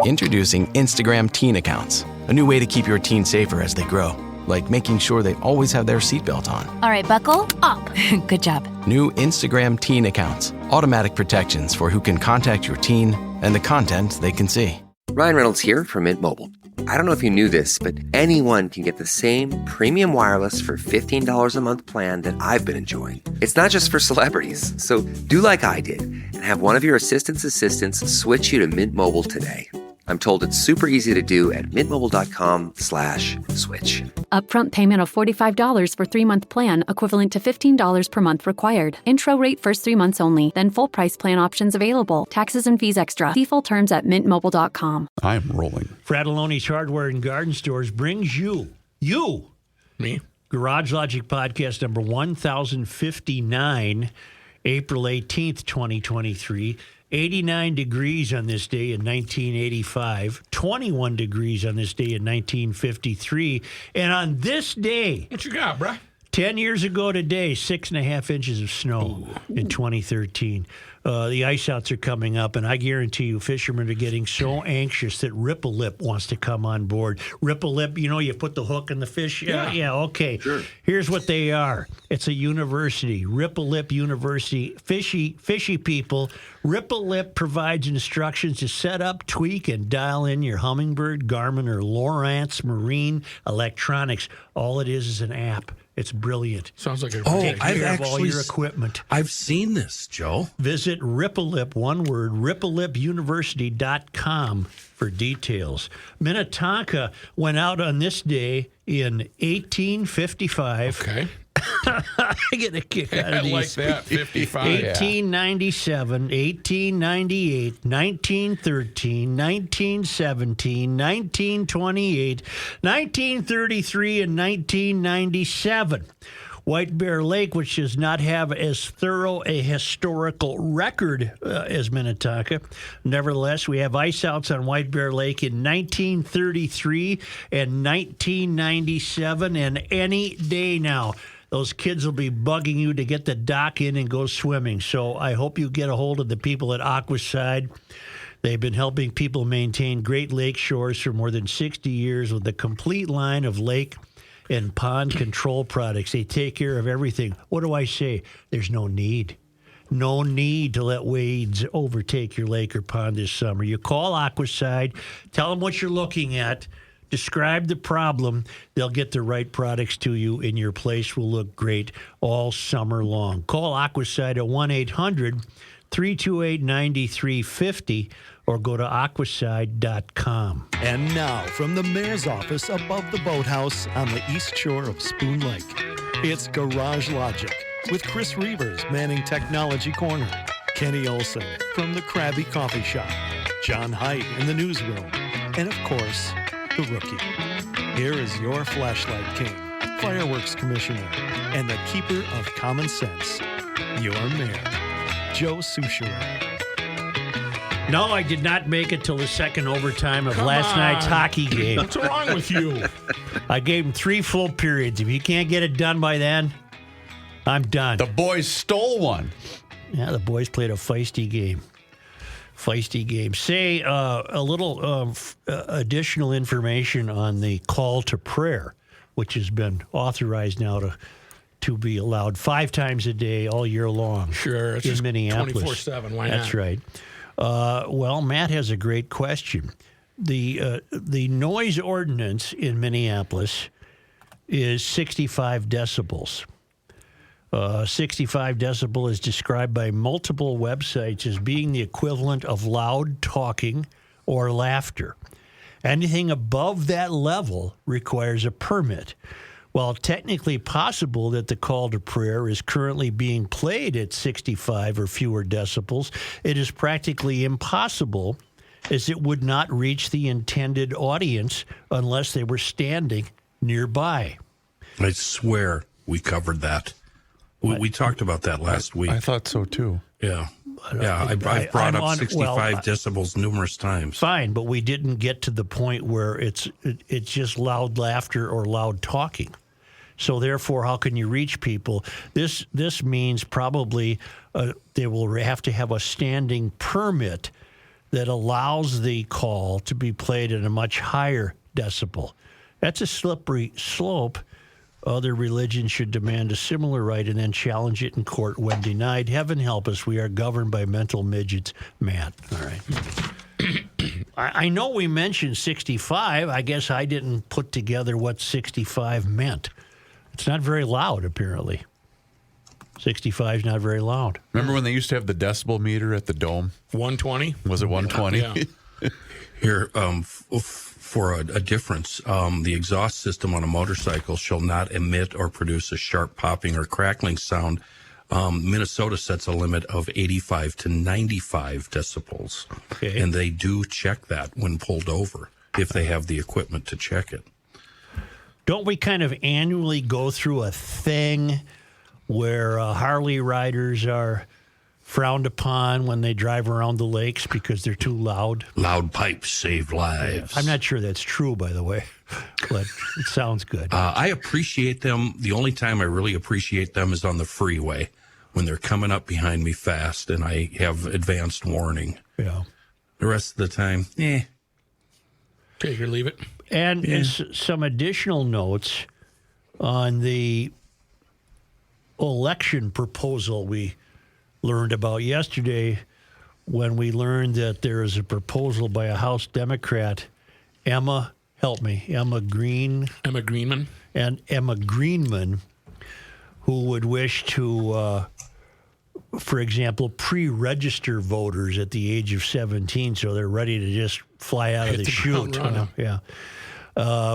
Introducing Instagram Teen Accounts, a new way to keep your teen safer as they grow, like making sure they always have their seatbelt on. All right, buckle up. Good job. New Instagram Teen Accounts, automatic protections for who can contact your teen and the content they can see. Ryan Reynolds here from Mint Mobile. I don't know if you knew this, but anyone can get the same premium wireless for $15 a month plan that I've been enjoying. It's not just for celebrities. So do like I did and have one of your assistants switch you to Mint Mobile today. I'm told it's super easy to do at mintmobile.com/switch. Upfront payment of $45 for 3-month plan, equivalent to $15 per month required. Intro rate first 3 months only, then full price plan options available. Taxes and fees extra. See full terms at mintmobile.com. I'm rolling. Fratelloni's Hardware and Garden Stores brings you, me, Garage Logic Podcast number 1059, April 18th, 2023. 89 degrees on this day in 1985, 21 degrees on this day in 1953, and on this day, what you got, bruh? 10 years ago today, 6.5 inches of snow in 2013. The ice outs are coming up, and I guarantee you fishermen are getting so anxious that Ripple Lip wants to come on board. Ripple Lip, you put the hook in the fish? Yeah, okay. Sure. Here's what they are. It's a university, Ripple Lip University. Fishy people. Ripple Lip provides instructions to set up, tweak, and dial in your Humminbird, Garmin, or Lowrance Marine electronics. All it is an app. It's brilliant. Sounds like I've actually all your equipment. I've seen this, Joe. Visit Ripple Lip, one word, ripplelipuniversity.com for details. Minnetonka went out on this day in 1855. Okay. I get a kick out of these. I like that, 55. 1897, 1898, 1913, 1917, 1928, 1933, and 1997. White Bear Lake, which does not have as thorough a historical record as Minnetonka. Nevertheless, we have ice outs on White Bear Lake in 1933 and 1997, and any day now. Those kids will be bugging you to get the dock in and go swimming. So I hope you get a hold of the people at Aquaside. They've been helping people maintain great lake shores for more than 60 years with a complete line of lake and pond control products. They take care of everything. What do I say? There's no need. No need to let weeds overtake your lake or pond this summer. You call Aquaside, tell them what you're looking at, describe the problem. They'll get the right products to you, and your place will look great all summer long. Call Aquaside at 1-800-328-9350 or go to aquaside.com. And now, from the mayor's office above the boathouse on the east shore of Spoon Lake, it's Garage Logic with Chris Reavers manning Technology Corner, Kenny Olson from the Krabby Coffee Shop, John Haidt in the newsroom, and of course, the Rookie. Here is your flashlight king, fireworks commissioner, and the keeper of common sense, your mayor, Joe Soucheray. No, I did not make it till the second overtime of last night's hockey game. What's wrong with you? I gave him 3 full periods. If you can't get it done by then, I'm done. The boys stole one. Yeah, the boys played a feisty game. Say a little additional information on the call to prayer, which has been authorized now to be allowed 5 times a day all year long. Sure, it's in just Minneapolis. 24/7. Why not? That's right. Well, Matt has a great question. The noise ordinance in Minneapolis is 65 decibels. 65 decibel is described by multiple websites as being the equivalent of loud talking or laughter. Anything above that level requires a permit. While technically possible that the call to prayer is currently being played at 65 or fewer decibels, it is practically impossible, as it would not reach the intended audience unless they were standing nearby. I swear we covered that. We talked about that last week. I thought so, too. Yeah. I've brought up 65 decibels numerous times. Fine, but we didn't get to the point where it's just loud laughter or loud talking. So therefore, how can you reach people? This means probably they will have to have a standing permit that allows the call to be played at a much higher decibel. That's a slippery slope. Other religions should demand a similar right and then challenge it in court when denied. Heaven help us, we are governed by mental midgets. Matt, all right. I know we mentioned 65. I guess I didn't put together what 65 meant. It's not very loud, apparently. 65 is not very loud. Remember when they used to have the decibel meter at the Dome? 120? Was it 120? Yeah. Here, for a difference, the exhaust system on a motorcycle shall not emit or produce a sharp popping or crackling sound. Minnesota sets a limit of 85 to 95 decibels. Okay. And they do check that when pulled over, if they have the equipment to check it. Don't we kind of annually go through a thing where Harley riders are frowned upon when they drive around the lakes because they're too loud? Loud pipes save lives. I'm not sure that's true, by the way, but it sounds good. I appreciate them. The only time I really appreciate them is on the freeway when they're coming up behind me fast and I have advanced warning. Yeah. The rest of the time, Take or leave it. And some additional notes on the election proposal we learned about yesterday when we learned that there is a proposal by a House Democrat, Emma Greenman, who would wish to, for example, pre-register voters at the age of 17 so they're ready to just fly out of the chute. Yeah.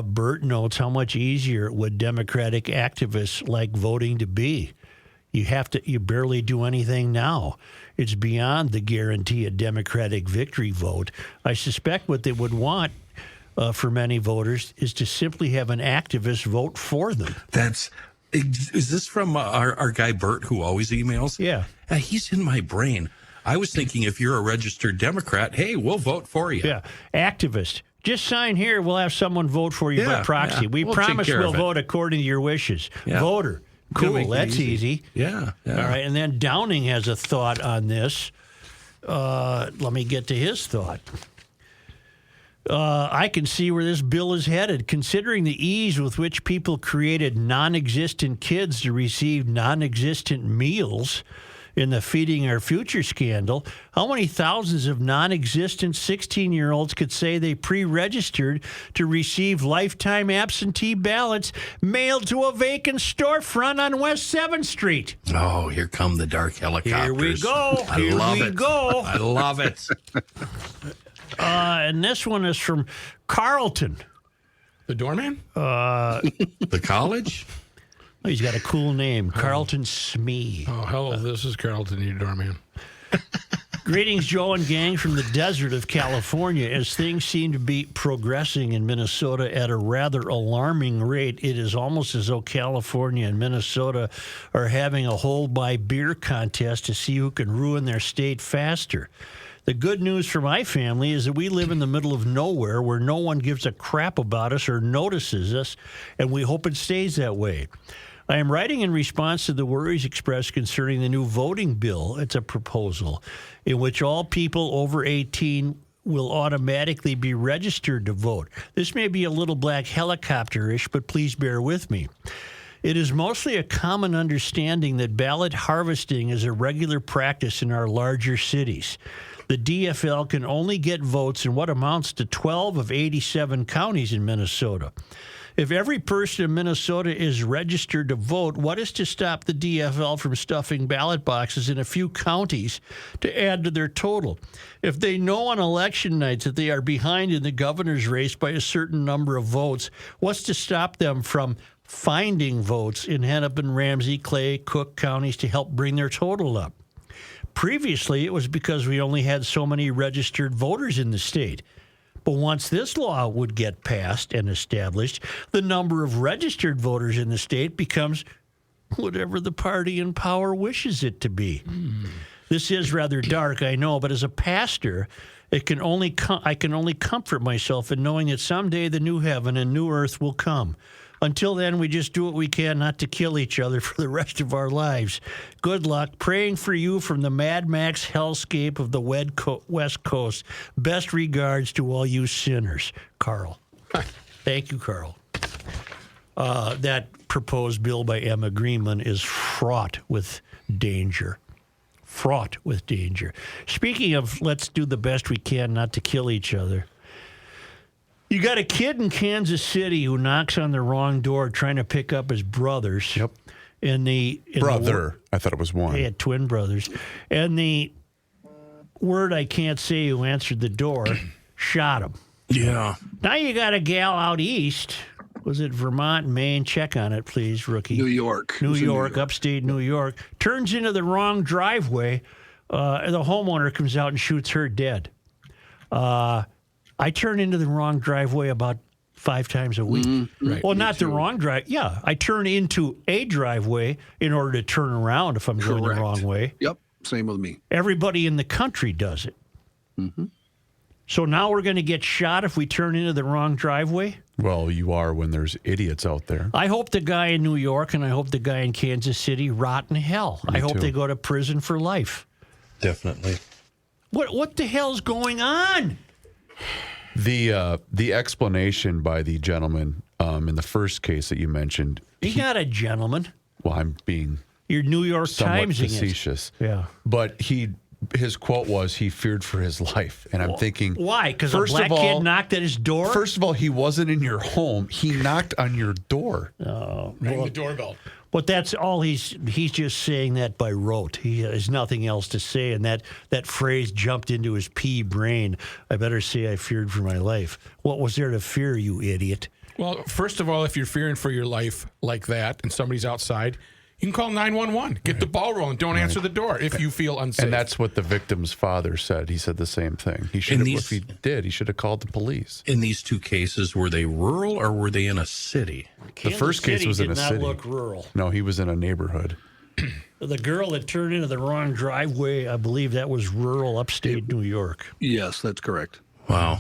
Bert notes how much easier would Democratic activists like voting to be. You barely do anything now. It's beyond the guarantee a Democratic victory vote. I suspect what they would want for many voters is to simply have an activist vote for them. Is this from our guy Bert who always emails? Yeah. He's in my brain. I was thinking if you're a registered Democrat, hey, we'll vote for you. Yeah, activist. Just sign here. We'll have someone vote for you by proxy. Yeah. We We'll promise take care we'll of it. vote according to your wishes. Yeah. Voter. Gonna Cool. make it That's easy. Yeah. All right. And then Downing has a thought on this. Let me get to his thought. I can see where this bill is headed. Considering the ease with which people created non-existent kids to receive non-existent meals in the Feeding Our Future scandal, how many thousands of non-existent 16-year-olds could say they pre-registered to receive lifetime absentee ballots mailed to a vacant storefront on West 7th Street? Oh, here come the dark helicopters. Here we go. I Here love we it. go. I love it. And this one is from Carlton. The doorman? The college? Oh, he's got a cool name, Carlton Smee. Oh, hello. This is Carlton, your doorman. Greetings, Joe and gang from the desert of California. As things seem to be progressing in Minnesota at a rather alarming rate, it is almost as though California and Minnesota are having a hold-by-beer contest to see who can ruin their state faster. The good news for my family is that we live in the middle of nowhere where no one gives a crap about us or notices us, and we hope it stays that way. I am writing in response to the worries expressed concerning the new voting bill. It's a proposal in which all people over 18 will automatically be registered to vote. This may be a little black helicopter-ish, but please bear with me. It is mostly a common understanding that ballot harvesting is a regular practice in our larger cities. The DFL can only get votes in what amounts to 12 of 87 counties in Minnesota. If every person in Minnesota is registered to vote, what is to stop the DFL from stuffing ballot boxes in a few counties to add to their total? If they know on election nights that they are behind in the governor's race by a certain number of votes, what's to stop them from finding votes in Hennepin, Ramsey, Clay, Cook counties to help bring their total up? Previously, it was because we only had so many registered voters in the state. But once this law would get passed and established, the number of registered voters in the state becomes whatever the party in power wishes it to be. This is rather dark, I know, but as a pastor, I can only comfort myself in knowing that someday the new heaven and new earth will come. Until then, we just do what we can not to kill each other for the rest of our lives. Good luck. Praying for you from the Mad Max hellscape of the West Coast. Best regards to all you sinners. Carl. Thank you, Carl. That proposed bill by Emma Greenman is fraught with danger. Fraught with danger. Speaking of let's do the best we can not to kill each other, you got a kid in Kansas City who knocks on the wrong door trying to pick up his brothers. Yep. Brother. I thought it was one. He had twin brothers. And the word I can't say who answered the door shot him. Yeah. Now you got a gal out east. Was it Vermont, Maine? Check on it, please, rookie. New York. New York, upstate New York. Turns into the wrong driveway. The homeowner comes out and shoots her dead. I turn into the wrong driveway about 5 times a week. Right. Well, not the wrong drive. Yeah, I turn into a driveway in order to turn around if I'm going the wrong way. Yep, same with me. Everybody in the country does it. Mm-hmm. So now we're going to get shot if we turn into the wrong driveway? Well, you are when there's idiots out there. I hope the guy in New York and I hope the guy in Kansas City rot in hell. I hope they go to prison for life. Definitely. What the hell's going on? The explanation by the gentleman in the first case that you mentioned. He's not a gentleman. Well, I'm being Your New York somewhat Times facetious. Yeah. But his quote was he feared for his life. And I'm thinking, why? Because a black kid knocked at his door? First of all, he wasn't in your home. He knocked on your door. Rang the doorbell. But that's all he's just saying that by rote. He has nothing else to say, and that phrase jumped into his pea brain. I better say I feared for my life. What was there to fear, you idiot? Well, first of all, if you're fearing for your life like that and somebody's outside, you can call 911. Get the ball rolling. Don't answer the door if you feel unsafe. And that's what the victim's father said. He said the same thing. He should have, if he did, he should have called the police. In these two cases, were they rural or were they in a city? The first case was in a city. Did not look rural. No, he was in a neighborhood. The girl that turned into the wrong driveway, I believe that was rural upstate New York. Yes, that's correct. Wow.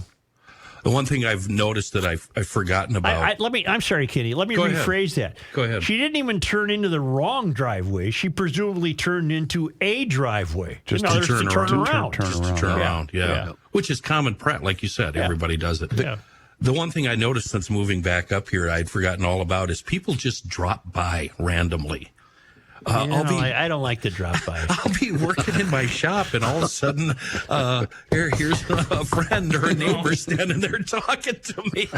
The one thing I've noticed that I've forgotten about. I'm sorry, Kenny. Let me rephrase that. Go ahead. She didn't even turn into the wrong driveway. She presumably turned into a driveway. Just to turn around. Yeah. Which is common practice, like you said. Everybody does it. The one thing I noticed since moving back up here, I'd forgotten all about, is people just drop by randomly. I don't like to drop by. I'll be working in my shop, and all of a sudden, here's a friend or a neighbor standing there talking to me.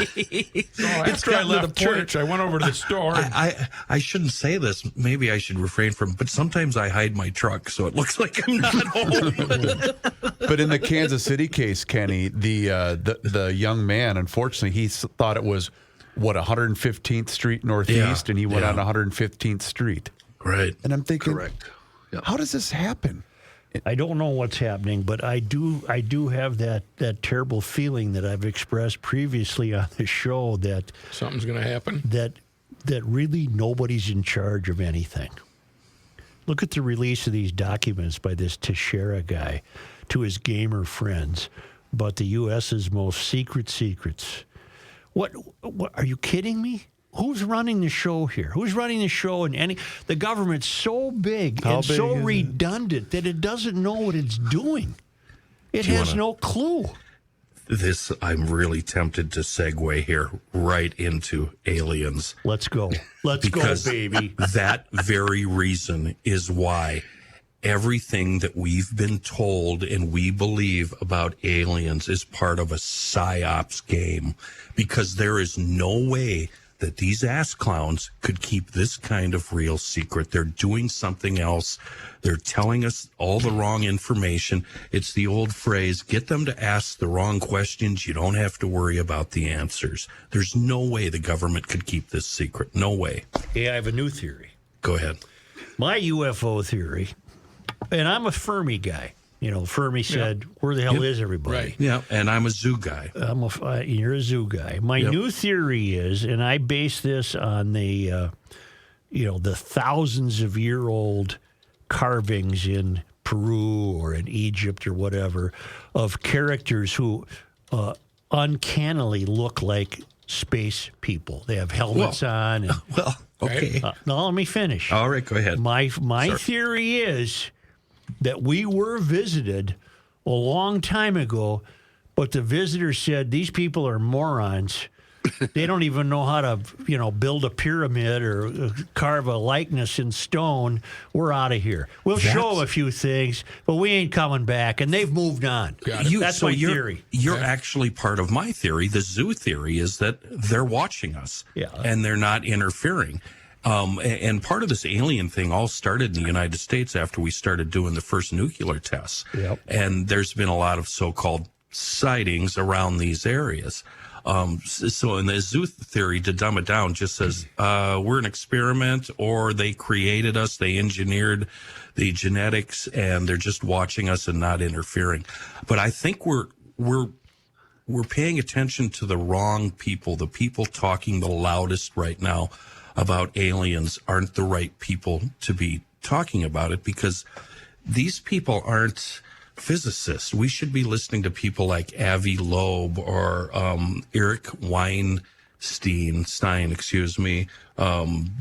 After I left church, I went over to the store. I shouldn't say this. Maybe I should refrain from. But sometimes I hide my truck, so it looks like I'm not home. But in the Kansas City case, Kenny, the young man, unfortunately, he thought it was 115th Street Northeast, and he went on 115th Street. Right. And I'm thinking, correct. Yep. How does this happen? I don't know what's happening, but I do have that terrible feeling that I've expressed previously on the show that something's going to happen. That really nobody's in charge of anything. Look at the release of these documents by this Teixeira guy to his gamer friends about the U.S.'s most secret secrets. What are you kidding me? Who's running the show here? Who's running the show? And the government's so big and so redundant that it doesn't know what it's doing. It has no clue. I'm really tempted to segue here right into aliens. Let's go. Let's go, baby. That very reason is why everything that we've been told and we believe about aliens is part of a psyops game, because there is no way that these ass clowns could keep this kind of real secret. They're doing something else. They're telling us all the wrong information. It's the old phrase, get them to ask the wrong questions. You don't have to worry about the answers. There's no way the government could keep this secret. No way. Hey, I have a new theory. Go ahead. My UFO theory, and I'm a Fermi guy. You know, Fermi said, where the hell is everybody? Right. Yeah, and I'm a zoo guy. You're a zoo guy. My new theory is, and I base this on the thousands of year old carvings in Peru or in Egypt or whatever of characters who uncannily look like space people. They have helmets on. And, Well, okay. now let me finish. All right, go ahead. My theory is that we were visited a long time ago, but the visitors said these people are morons. They don't even know how to, build a pyramid or carve a likeness in stone. We're out of here. We'll show them a few things, but we ain't coming back. And they've moved on. That's my theory. You're actually part of my theory. The zoo theory is that they're watching us, and they're not interfering. And part of this alien thing all started in the United States after we started doing the first nuclear tests. Yep. And there's been a lot of so-called sightings around these areas. So in the zoo theory, to dumb it down, just says we're an experiment, or they created us, they engineered the genetics, and they're just watching us and not interfering. But I think we're paying attention to the wrong people. The people talking the loudest right now about aliens aren't the right people to be talking about it, because these people aren't physicists. We should be listening to people like Avi Loeb or Eric Stein,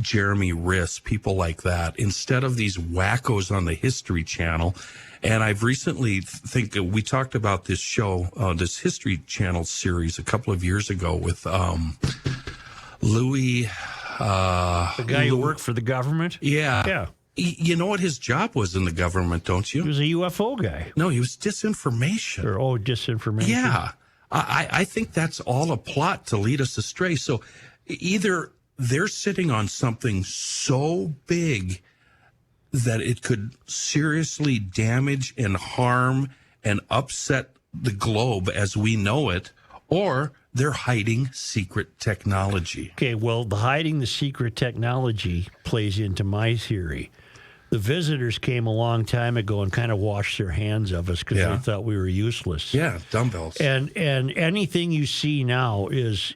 Jeremy Riss, people like that, instead of these wackos on the History Channel. And I've recently we talked about this show, this History Channel series a couple of years ago with Louis. The guy who worked for the government? Yeah. Yeah. You know what his job was in the government, don't you? He was a UFO guy. No, he was disinformation. Disinformation. Yeah. I think that's all a plot to lead us astray. So either they're sitting on something so big that it could seriously damage and harm and upset the globe as we know it, or they're hiding secret technology. Okay, well, the hiding the secret technology plays into my theory. The visitors came a long time ago and kind of washed their hands of us because they thought we were useless. Yeah, dumbbells. And anything you see now is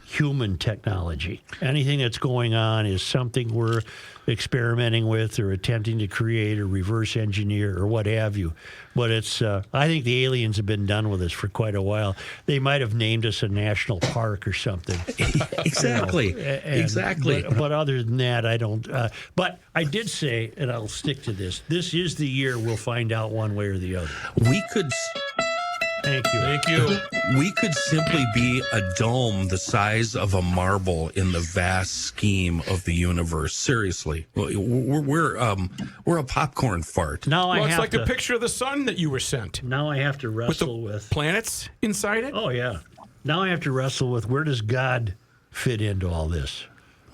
human technology. Anything that's going on is something we're experimenting with or attempting to create or reverse engineer or what have you. But it's I think the aliens have been done with us for quite a while. They might have named us a national park or something. Exactly. Exactly. But other than that, I don't. But I did say, and I'll stick to this, this is the year we'll find out one way or the other. We could... Thank you. Thank you. We could simply be a dome the size of a marble in the vast scheme of the universe. Seriously, we're a popcorn fart. Now it's like the picture of the sun that you were sent. Now I have to wrestle with planets inside it. Oh yeah. Now I have to wrestle with where does God fit into all this?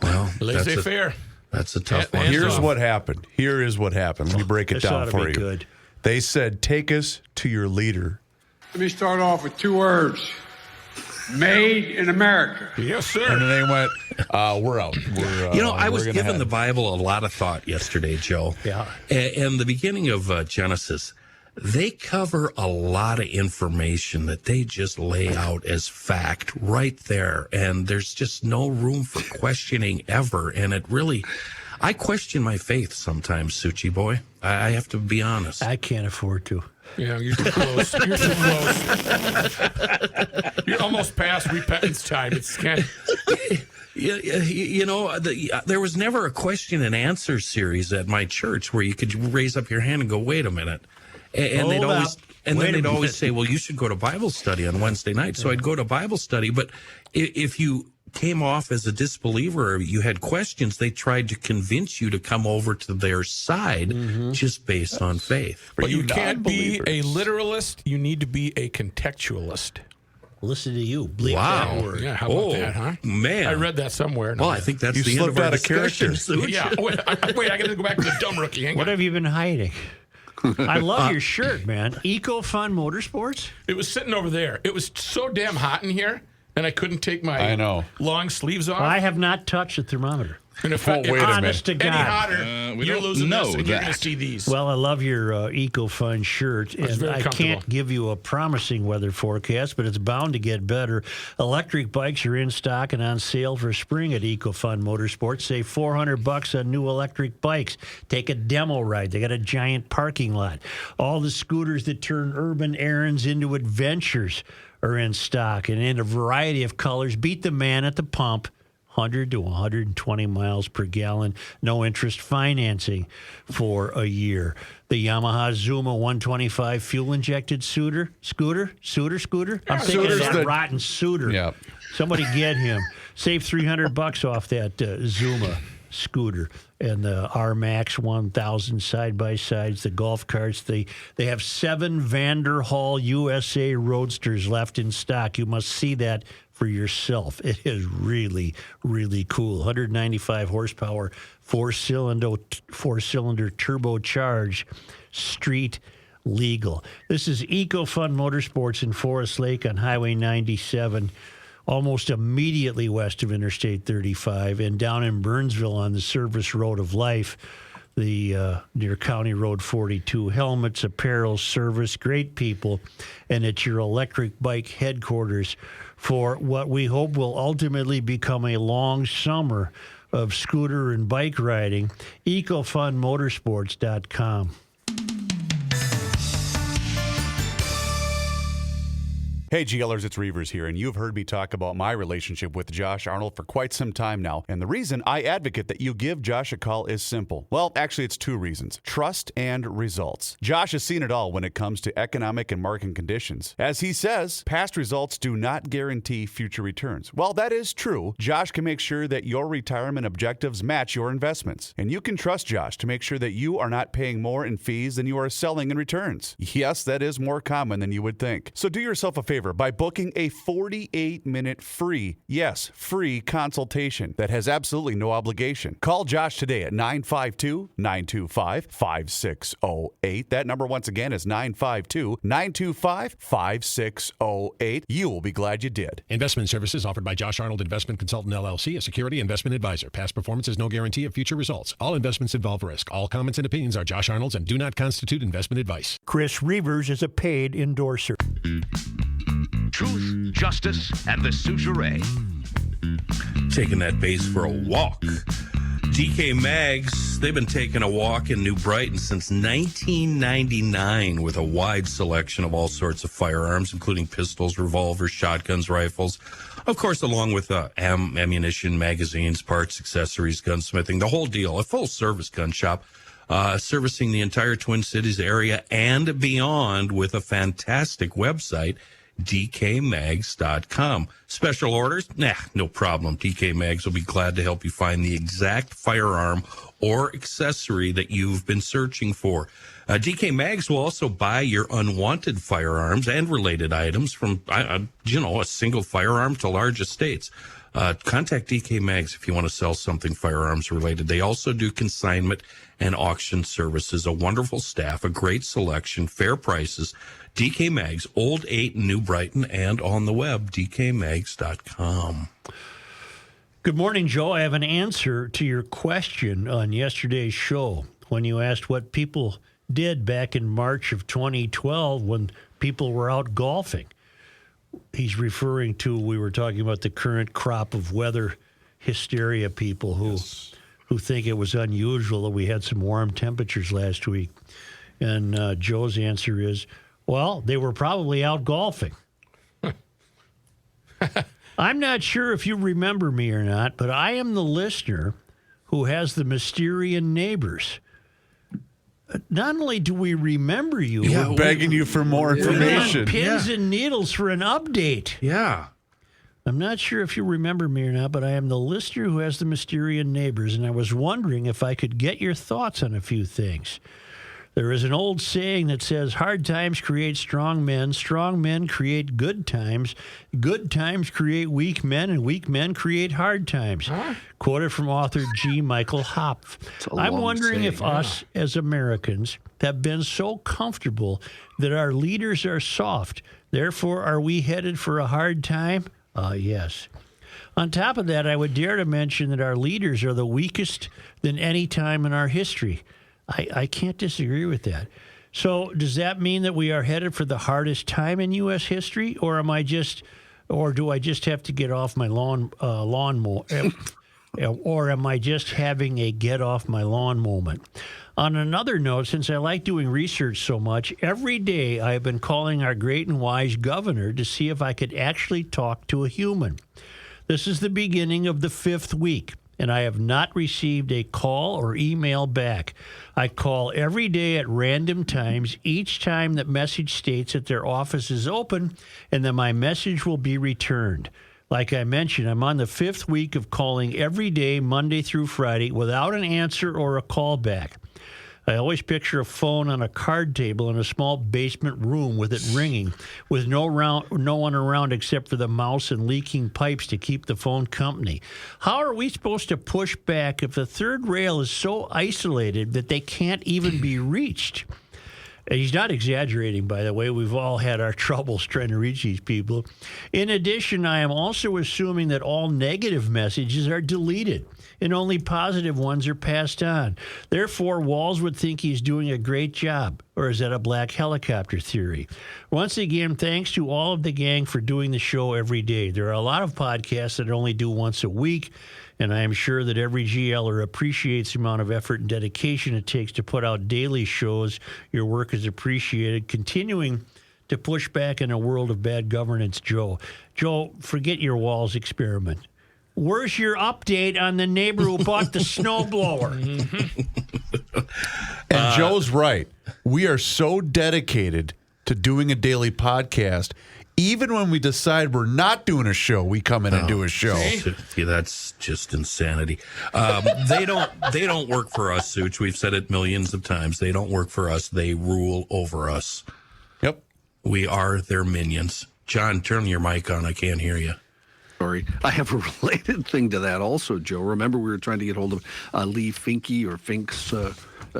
Well, laissez-faire. That's a tough one. Here's what happened. Here is what happened. Let me break it down for you. Good. They said, "Take us to your leader." Let me start off with 2 words. Made in America. Yes, sir. And then they went, we're out. I was giving the Bible a lot of thought yesterday, Joe. Yeah. And the beginning of Genesis, they cover a lot of information that they just lay out as fact right there. And there's just no room for questioning ever. And it really... I question my faith sometimes, Suchi boy. I have to be honest. I can't afford to. Yeah, you're too close. You're too close. You're almost past repentance time. It's kind of... There was never a question and answer series at my church where you could raise up your hand and go, wait a minute. And they'd always say, well, you should go to Bible study on Wednesday night. So I'd go to Bible study. But if you came off as a disbeliever or you had questions, they tried to convince you to come over to their side just based on faith. But you can't be a literalist. You need to be a contextualist. Listen to you. Bleep wow. that word. Yeah, how about that, huh? Man. I read that somewhere. Well, I think that's you the end of our discussion. Yeah. Wait, I got to go back to the dumb rookie. Hang what on. have you been hiding? I love your shirt, man. Eco Fun Motorsports? It was sitting over there. It was so damn hot in here, and I couldn't take my long sleeves off. I have not touched the thermometer. And if wait a minute. Honest to God. Any hotter, you're losing this, and you're going to see these. Well, I love your Eco Fun shirt, and I can't give you a promising weather forecast, but it's bound to get better. Electric bikes are in stock and on sale for spring at Eco Fun Motorsports. Save $400 on new electric bikes. Take a demo ride. They got a giant parking lot. All the scooters that turn urban errands into adventures are in stock and in a variety of colors. Beat the man at the pump. 100 to 120 miles per gallon, no interest financing for a year. The Yamaha Zuma 125 fuel-injected scooter. I'm thinking of that rotten scooter. Yeah. Somebody get him. Save $300 off that Zuma scooter. And the R-Max 1000 side-by-sides, the golf carts. They have 7 Vanderhall USA Roadsters left in stock. You must see that for yourself. It is really, really cool. 195 horsepower, four-cylinder turbocharged, street legal. This is EcoFun Motorsports in Forest Lake on Highway 97, almost immediately west of Interstate 35, and down in Burnsville on the Service Road of Life, the near County Road 42. Helmets, apparel, service, great people, and it's your electric bike headquarters for what we hope will ultimately become a long summer of scooter and bike riding. EcoFunMotorsports.com. Hey GL'ers, it's Reavers here, and you've heard me talk about my relationship with Josh Arnold for quite some time now, and the reason I advocate that you give Josh a call is simple. Well, actually, it's 2 reasons. Trust and results. Josh has seen it all when it comes to economic and market conditions. As he says, past results do not guarantee future returns. While that is true, Josh can make sure that your retirement objectives match your investments, and you can trust Josh to make sure that you are not paying more in fees than you are selling in returns. Yes, that is more common than you would think. So do yourself a favor by booking a 48-minute free consultation that has absolutely no obligation. Call Josh today at 952-925-5608. That number once again is 952-925-5608. You will be glad you did. Investment services offered by Josh Arnold Investment Consultant LLC, a security investment advisor. Past performance is no guarantee of future results. All investments involve risk. All comments and opinions are Josh Arnold's and do not constitute investment advice. Chris Reavers is a paid endorser. Truth, justice, and the Suture. Taking that base for a walk. DK Mags, they've been taking a walk in New Brighton since 1999 with a wide selection of all sorts of firearms, including pistols, revolvers, shotguns, rifles. Of course, along with ammunition, magazines, parts, accessories, gunsmithing, the whole deal. A full-service gun shop. Servicing the entire Twin Cities area and beyond with a fantastic website, dkmags.com. Special orders? Nah, no problem. DK Mags will be glad to help you find the exact firearm or accessory that you've been searching for. DK Mags will also buy your unwanted firearms and related items from, a single firearm to large estates. Contact DK Mags if you want to sell something firearms related. They also do consignment and auction services. A wonderful staff, a great selection, fair prices. DK Mags, Old 8 New Brighton, and on the web, dkmags.com. Good morning, Joe. I have an answer to your question on yesterday's show when you asked what people did back in March of 2012 when people were out golfing. He's referring to, we were talking about the current crop of weather hysteria people who think it was unusual that we had some warm temperatures last week. And Joe's answer is, well, they were probably out golfing. I'm not sure if you remember me or not, but I am the listener who has the Mysterian neighbors. Not only do we remember you, we're begging you for more information. Pins and needles for an update. Yeah. I'm not sure if you remember me or not, but I am the listener who has the Mysterian neighbors, and I was wondering if I could get your thoughts on a few things. There is an old saying that says, hard times create strong men create good times create weak men, and weak men create hard times. Huh? Quoted from author G. Michael Hopf. I'm wondering if us as Americans have been so comfortable that our leaders are soft. Therefore, are we headed for a hard time? Yes. On top of that, I would dare to mention that our leaders are the weakest than any time in our history. I can't disagree with that. So does that mean that we are headed for the hardest time in U.S. history, or do I just have to get off my lawnmower, or am I just having a get off my lawn moment? On another note, since I like doing research so much, every day I have been calling our great and wise governor to see if I could actually talk to a human. This is the beginning of the 5th week, and I have not received a call or email back. I call every day at random times, each time that message states that their office is open and that my message will be returned. Like I mentioned, I'm on the 5th week of calling every day, Monday through Friday, without an answer or a call back. I always picture a phone on a card table in a small basement room with it ringing, with no one around except for the mouse and leaking pipes to keep the phone company. How are we supposed to push back if the third rail is so isolated that they can't even be reached? And he's not exaggerating, by the way. We've all had our troubles trying to reach these people. In addition, I am also assuming that all negative messages are deleted and only positive ones are passed on. Therefore, Walls would think he's doing a great job. Or is that a black helicopter theory? Once again, thanks to all of the gang for doing the show every day. There are a lot of podcasts that only do once a week, and I am sure that every GL'er appreciates the amount of effort and dedication it takes to put out daily shows. Your work is appreciated. Continuing to push back in a world of bad governance, Joe. Joe, forget your Walls experiment. Where's your update on the neighbor who bought the snowblower? And Joe's right. We are so dedicated to doing a daily podcast. Even when we decide we're not doing a show, we come in and do a show. See, that's just insanity. They don't work for us, Such. We've said it millions of times. They don't work for us. They rule over us. Yep. We are their minions. John, turn your mic on. I can't hear you. Sorry. I have a related thing to that also, Joe. Remember we were trying to get hold of Lee Finke or Finks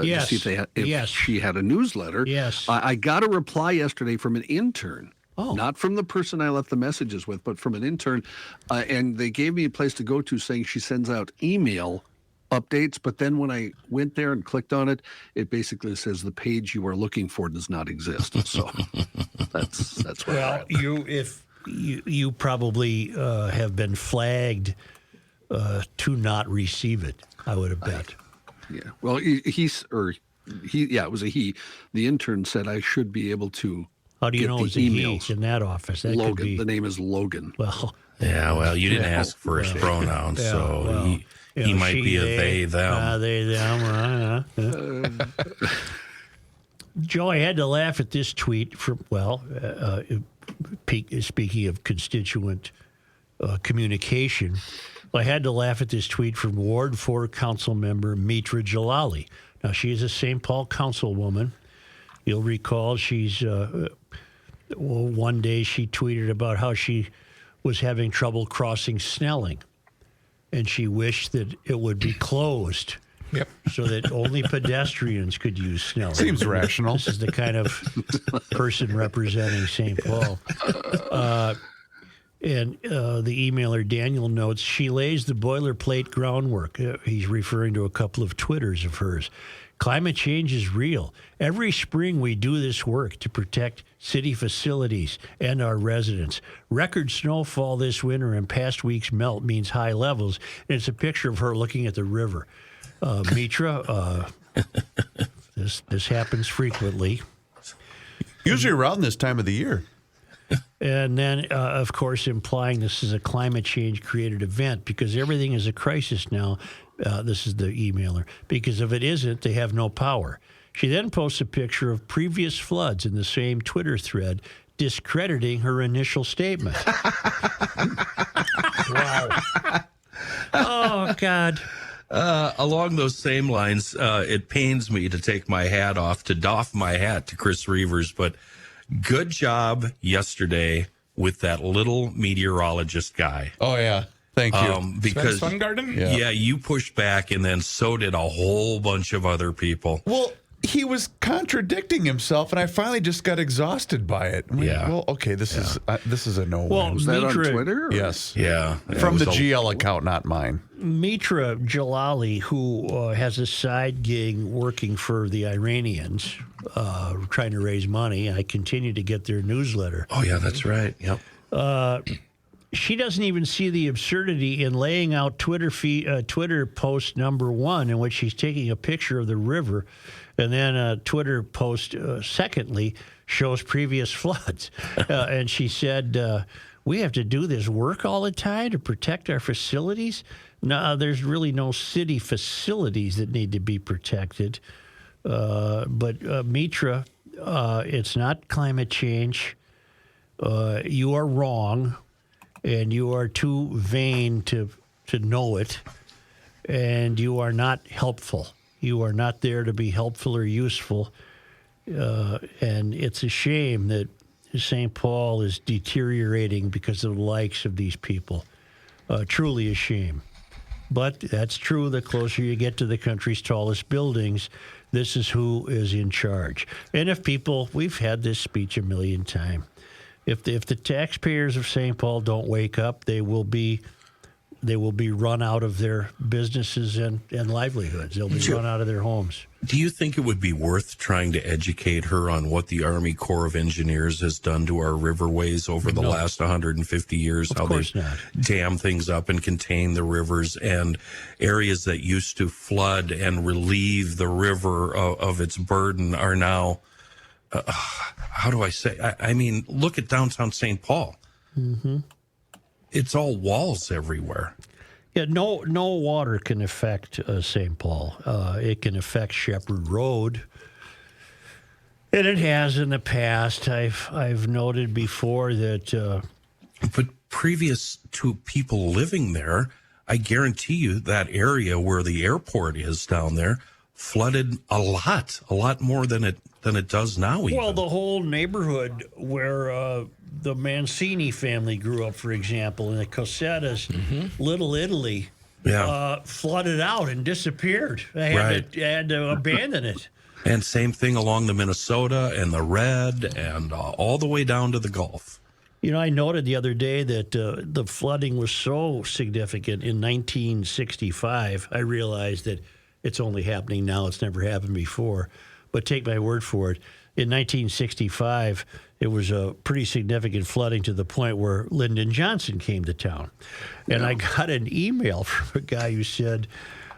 Yes. to see if Yes. she had a newsletter. Yes. I got a reply yesterday from an intern. Oh. Not from the person I left the messages with, but from an intern. And they gave me a place to go to saying she sends out email updates. But then when I went there and clicked on it, it basically says the page you are looking for does not exist. So that's where Well, you probably have been flagged to not receive it, I would have bet. Yeah. Well, it was a he. The intern said I should be able to. How do you get know the it's a emails. he in that office? That Logan. could be. The name is Logan. Well, you didn't ask for his pronouns, so he might be a they, them. They, them. Joe, I had to laugh at this tweet from, speaking of constituent communication, I had to laugh at this tweet from Ward 4 Council member Mitra Jalali. Now, she is a St. Paul councilwoman. You'll recall she's, one day she tweeted about how she was having trouble crossing Snelling, and she wished that it would be closed. Yep. So that only pedestrians could use Snelling. Seems rational. This is the kind of person representing St. Paul. And the emailer Daniel notes, she lays the boilerplate groundwork. He's referring to a couple of Twitters of hers. Climate change is real. Every spring we do this work to protect city facilities and our residents. Record snowfall this winter and past week's melt means high levels. And it's a picture of her looking at the river. Mitra, this happens frequently. Usually around this time of the year. And then, of course, implying this is a climate change-created event because everything is a crisis now. This is the emailer. Because if it isn't, they have no power. She then posts a picture of previous floods in the same Twitter thread, discrediting her initial statement. Wow. Oh, God. Along those same lines, it pains me to take my hat off, to doff my hat to Chris Reavers, but good job yesterday with that little meteorologist guy. Oh, yeah. Thank you. Because Fun Garden? Yeah, you pushed back, and then so did a whole bunch of other people. Well, he was contradicting himself, and I finally just got exhausted by it. Well, okay, this is a no-win. Well, Was that on Twitter? Or? Yes. Yeah. From the GL account, not mine. Mitra Jalali, who has a side gig working for the Iranians, trying to raise money. I continue to get their newsletter. Oh, yeah, that's right. Yep. she doesn't even see the absurdity in laying out Twitter post number 1, in which she's taking a picture of the river, and then Twitter post secondly shows previous floods. And she said, we have to do this work all the time to protect our facilities. No, there's really no city facilities that need to be protected. But Mitra, it's not climate change. You are wrong, and you are too vain to know it, and you are not helpful. You are not there to be helpful or useful, and it's a shame that St. Paul is deteriorating because of the likes of these people. Truly a shame. But that's true. The closer you get to the country's tallest buildings, this is who is in charge. And if people, we've had this speech a million times, if the taxpayers of St. Paul don't wake up, they will be run out of their businesses and livelihoods. They'll be run out of their homes. Do you think it would be worth trying to educate her on what the Army Corps of Engineers has done to our riverways over the last 150 years? Of course not. Dam things up and contain the rivers, and areas that used to flood and relieve the river of its burden are now, how do I say? I mean, look at downtown St. Paul. Mm-hmm. It's all walls everywhere. Yeah, no water can affect St. Paul. It can affect Shepherd Road, and it has in the past. I've noted before that. But previous to people living there, I guarantee you that area where the airport is down there flooded a lot more than it does now. Even. Well, the whole neighborhood where the Mancini family grew up, for example, in the Cosettas, Little Italy, flooded out and disappeared. They had to abandon it. And same thing along the Minnesota and the Red and all the way down to the Gulf. You know, I noted the other day that the flooding was so significant in 1965. I realized that it's only happening now. It's never happened before. But take my word for it. In 1965, it was a pretty significant flooding to the point where Lyndon Johnson came to town. And I got an email from a guy who said,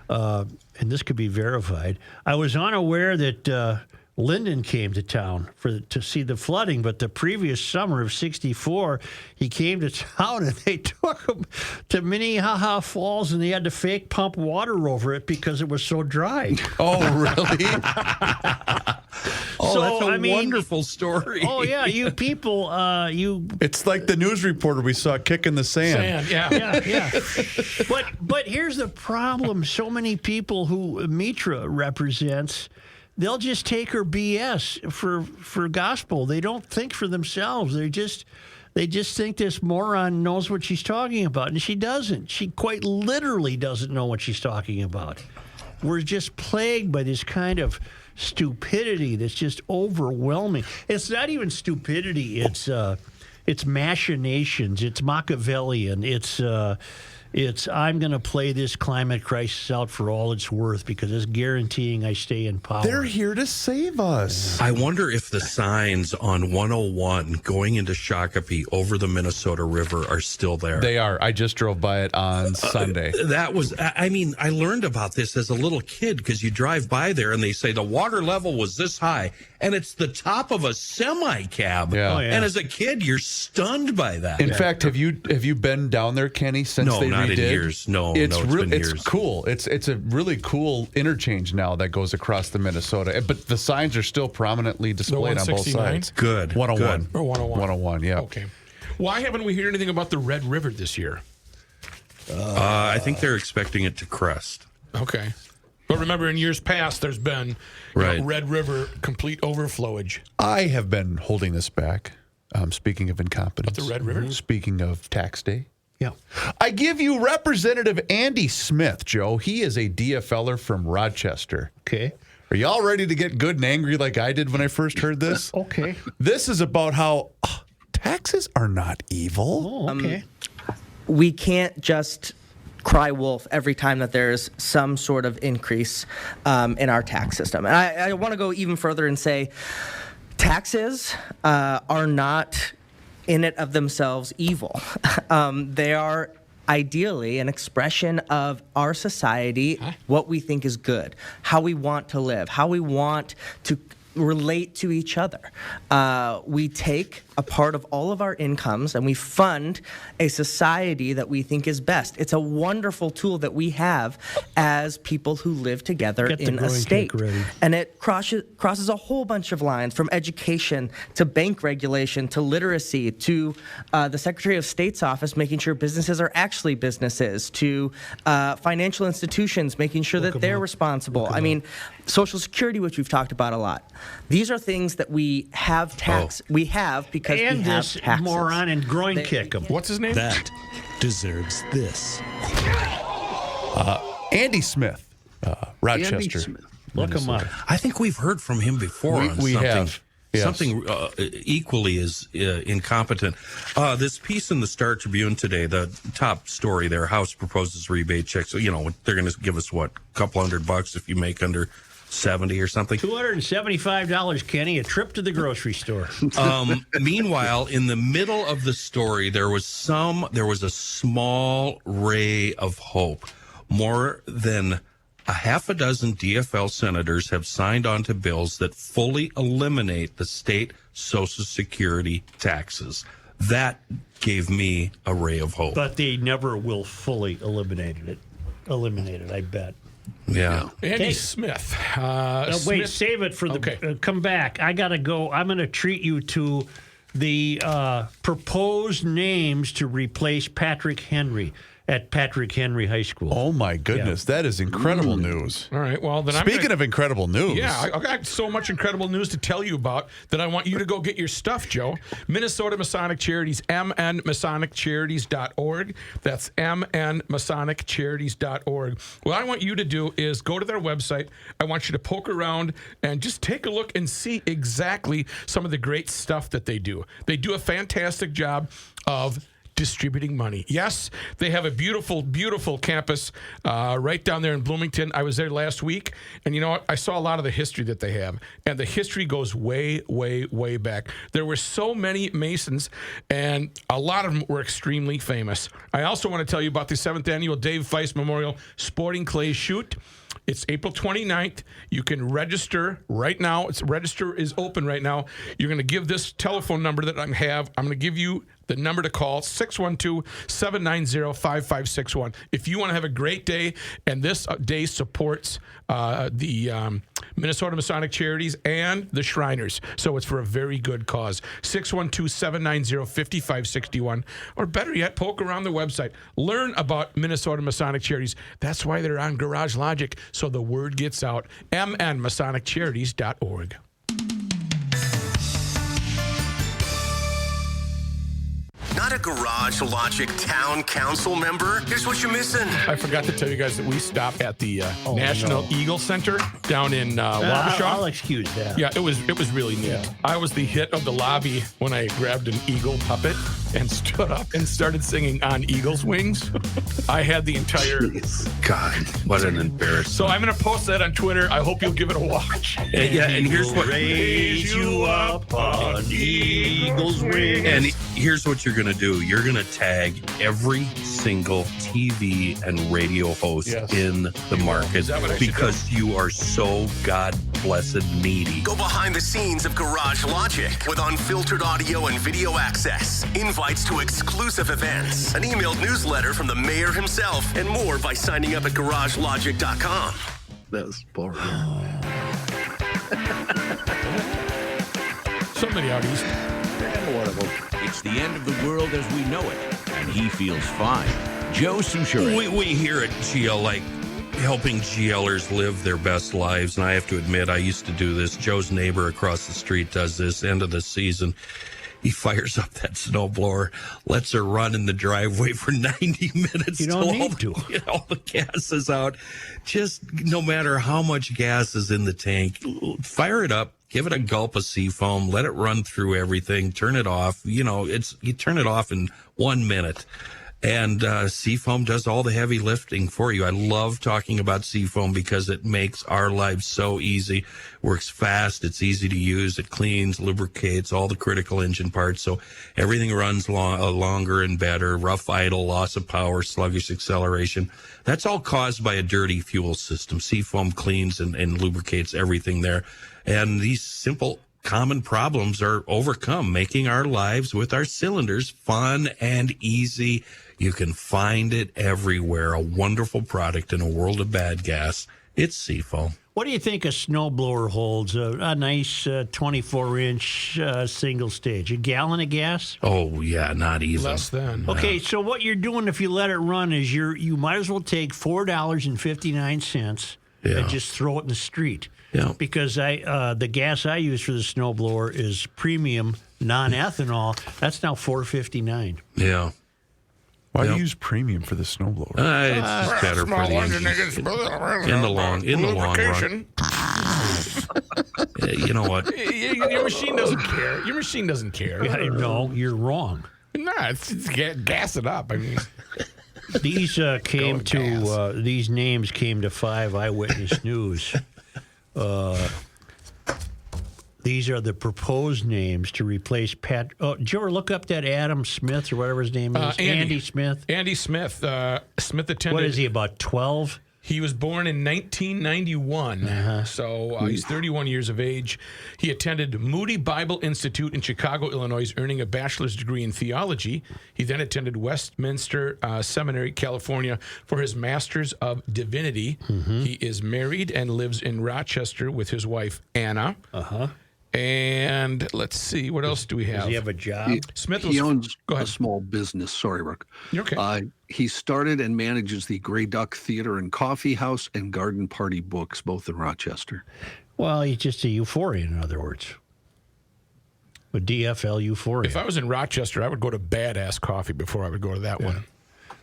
and this could be verified, I was unaware that Lyndon came to town to see the flooding, but the previous summer of '64, he came to town and they took him to Minnehaha Falls and they had to fake pump water over it because it was so dry. Oh, really? That's a wonderful story. Oh, yeah, you people, It's like the news reporter we saw kicking the sand. Yeah. But here's the problem. So many people who Mitra represents, they'll just take her BS for gospel. They don't think for themselves. They just think this moron knows what she's talking about, and she doesn't. She quite literally doesn't know what she's talking about. We're just plagued by this kind of stupidity that's just overwhelming. It's not even stupidity. It's machinations. It's Machiavellian. It's I'm going to play this climate crisis out for all it's worth because it's guaranteeing I stay in power. They're here to save us. I wonder if the signs on 101 going into Shakopee over the Minnesota River are still there. They are. I just drove by it on Sunday. I learned about this as a little kid because you drive by there and they say the water level was this high, and it's the top of a semi-cab. Yeah. Oh, yeah. And as a kid, you're stunned by that. In fact, have you been down there, Kenny, since they not redid? In years. No, it's been it's years. Cool. It's a really cool interchange now that goes across the Minnesota. But the signs are still prominently displayed on both sides. Good. 101. Or 101. 101, yeah. Okay. Why haven't we heard anything about the Red River this year? I think they're expecting it to crest. Okay. But remember, in years past, there's been Red River complete overflowage. I have been holding this back. Speaking of incompetence. But the Red River? Speaking of tax day. Yeah. I give you Representative Andy Smith, Joe. He is a DFL'er from Rochester. Okay. Are y'all ready to get good and angry like I did when I first heard this? Okay. This is about how taxes are not evil. Oh, okay. We can't just cry wolf every time that there's some sort of increase in our tax system. And I want to go even further and say taxes are not in it of themselves evil. They are ideally an expression of our society, what we think is good, how we want to live, how we want to relate to each other. We take a part of all of our incomes and we fund a society that we think is best. It's a wonderful tool that we have as people who live together in a state. And it crosses a whole bunch of lines, from education to bank regulation to literacy to the Secretary of State's office making sure businesses are actually businesses, to financial institutions making sure that they're responsible. I mean, Social Security, which we've talked about a lot. These are things that we have we have because and we have this taxes. moron and groin kick him. What's his name? That deserves this. Andy Smith, Rochester. Andy Smith. Look him up. I think we've heard from him before on We something. have. Yes. Something equally as incompetent. This piece in the Star Tribune today, the top story there, House proposes rebate checks. So, they're going to give us, what, a couple $100 if you make under 70 or something. $275, Kenny, a trip to the grocery store. Meanwhile, in the middle of the story, there was a small ray of hope. More than a half a dozen DFL senators have signed on to bills that fully eliminate the state Social Security taxes. That gave me a ray of hope. But they never will fully eliminate it, I bet. Yeah. Andy Smith. Wait, save it for the come back. I got to go. I'm going to treat you to the proposed names to replace Patrick Henry at Patrick Henry High School. Oh, my goodness. That is incredible news. All right. Well, then Speaking of incredible news. Yeah, I got so much incredible news to tell you about that I want you to go get your stuff, Joe. Minnesota Masonic Charities, mnmasonicharities.org. That's mnmasonicharities.org. What I want you to do is go to their website. I want you to poke around and just take a look and see exactly some of the great stuff that they do. They do a fantastic job of distributing money. Yes, they have a beautiful, beautiful campus right down there in Bloomington. I was there last week, and you know what? I saw a lot of the history that they have, and the history goes way, way, way back. There were so many Masons, and a lot of them were extremely famous. I also want to tell you about the 7th Annual Dave Feist Memorial Sporting Clay Shoot. It's April 29th. You can register right now. Register is open right now. You're going to give this telephone number that I have. I'm going to give you the number to call, 612-790-5561. If you want to have a great day, and this day supports the Minnesota Masonic Charities and the Shriners. So it's for a very good cause. 612-790-5561. Or better yet, poke around the website. Learn about Minnesota Masonic Charities. That's why they're on Garage Logic, so the word gets out. mnmasonicharities.org. Not a Garage Logic Town Council member? Here's what you're missing. I forgot to tell you guys that we stop at the National Eagle Center down in Wabasha. I'll excuse that. Yeah, it was really neat. Yeah. I was the hit of the lobby when I grabbed an eagle puppet and stood up and started singing On Eagle's Wings. I had the entire... God, what an embarrassment. So I'm going to post that on Twitter. I hope you'll give it a watch. And here's what... Raise you up on eagle's wings. And here's what you're going to do. You're going to tag every single TV and radio host in the market because you are so God-blessed needy. Go behind the scenes of Garage Logic with unfiltered audio and video access, invites to exclusive events, an emailed newsletter from the mayor himself, and more by signing up at garagelogic.com. That was boring. Somebody out east. One of them. It's the end of the world as we know it, and he feels fine. Joe Souchere. We hear at GL, like, helping GL'ers live their best lives, and I have to admit, I used to do this. Joe's neighbor across the street does this. End of the season, he fires up that snowblower, lets her run in the driveway for 90 minutes. You don't need to. All the gas is out. Just no matter how much gas is in the tank, fire it up. Give it a gulp of seafoam, let it run through everything, turn it off. You turn it off in 1 minute. And Seafoam does all the heavy lifting for you. I love talking about Seafoam because it makes our lives so easy. Works fast. It's easy to use. It cleans, lubricates all the critical engine parts. So everything runs longer and better. Rough idle, loss of power, sluggish acceleration. That's all caused by a dirty fuel system. Seafoam cleans and lubricates everything there. And these simple common problems are overcome, making our lives with our cylinders fun and easy. You can find it everywhere. A wonderful product in a world of bad gas. It's Seafoam. What do you think a snowblower holds? A nice 24-inch single stage. A gallon of gas? Oh, yeah, not even. Less than. Okay, so what you're doing if you let it run is you might as well take $4.59 and just throw it in the street. Yeah. Because the gas I use for the snowblower is premium non-ethanol. That's now $4.59. Yeah. Why do you use premium for the snowblower? It's just better for the engine. In the long run. You know what? Your machine doesn't care. Your machine doesn't care. Yeah, no, you're wrong. Nah, it's gas it up. I mean, these these names came to 5 Eyewitness News. These are the proposed names to replace Pat. Oh, did you ever look up that Adam Smith or whatever his name is? Andy Smith. Andy Smith. Smith attended. What is he, about 12? He was born in 1991, so he's 31 years of age. He attended Moody Bible Institute in Chicago, Illinois, earning a bachelor's degree in theology. He then attended Westminster Seminary, California, for his master's of divinity. He is married and lives in Rochester with his wife, Anna. And let's see, what else do we have? Does he have a job? He owns a small business. Sorry, Rick. Okay. He started and manages the Grey Duck Theater and Coffee House and Garden Party Books, both in Rochester. Well, he's just a euphorian, in other words. A DFL euphorian. If I was in Rochester, I would go to Badass Coffee before I would go to that one.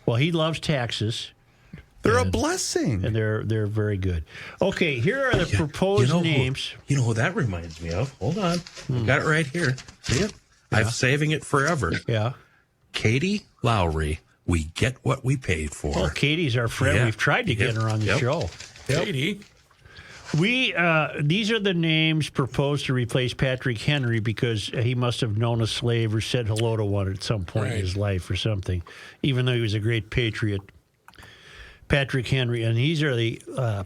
Well, he loves taxes. They're a blessing. And they're very good. Okay, here are the proposed names. You know who that reminds me of? Hold on. I've got it right here. See it? I'm saving it forever. Yeah. Katie Lowry. We get what we paid for. Well, Katie's our friend. Yeah. We've tried to get her on the show. Katie. These are the names proposed to replace Patrick Henry because he must have known a slave or said hello to one at some point in his life or something, even though he was a great patriot. Patrick Henry, and these are the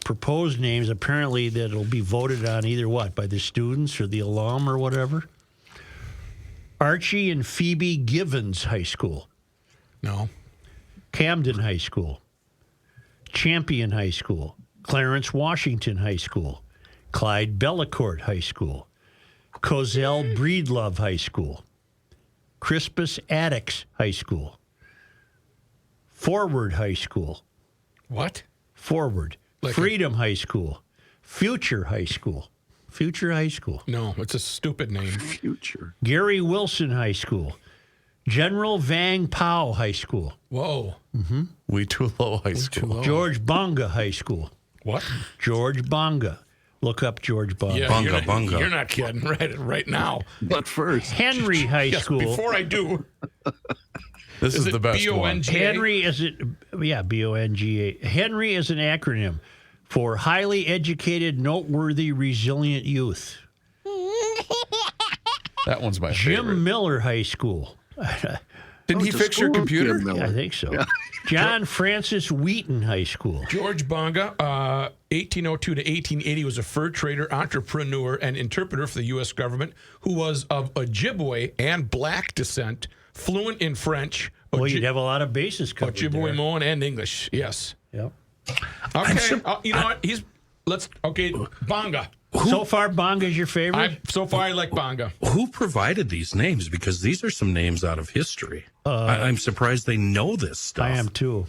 proposed names, apparently, that will be voted on either by the students or the alum or whatever. Archie and Phoebe Givens High School. No. Camden High School. Champion High School. Clarence Washington High School. Clyde Bellecourt High School. Cozell Breedlove High School. Crispus Attucks High School. Forward High School. What? Forward. Freedom High School. Future High School. Future High School. No, it's a stupid name. Future. Gary Wilson High School. General Vang Pao High School. Whoa. Wee Too Low High School. George Bonga High School. What? George Bonga. Look up George Bonga. Yeah, Bunga. You're not kidding right now. But first. Henry High School. Before I do. This is the best one. Henry B-O-N-G-A. Henry is an acronym for Highly Educated, Noteworthy, Resilient Youth. That one's my favorite. Jim Miller High School. Didn't he fix your computer? Yeah, I think so. Yeah. John Francis Wheaton High School. George Bonga, 1802 to 1880, was a fur trader, entrepreneur, and interpreter for the U.S. government who was of Ojibwe and black descent, fluent in French. Well, you'd have a lot of bases covered Ojibwe, Moan, and English. Yes. Yep. Okay. You know what? Bonga. So far, Bonga's your favorite? So far, I like Bonga. Who provided these names? Because these are some names out of history. I'm surprised they know this stuff. I am too.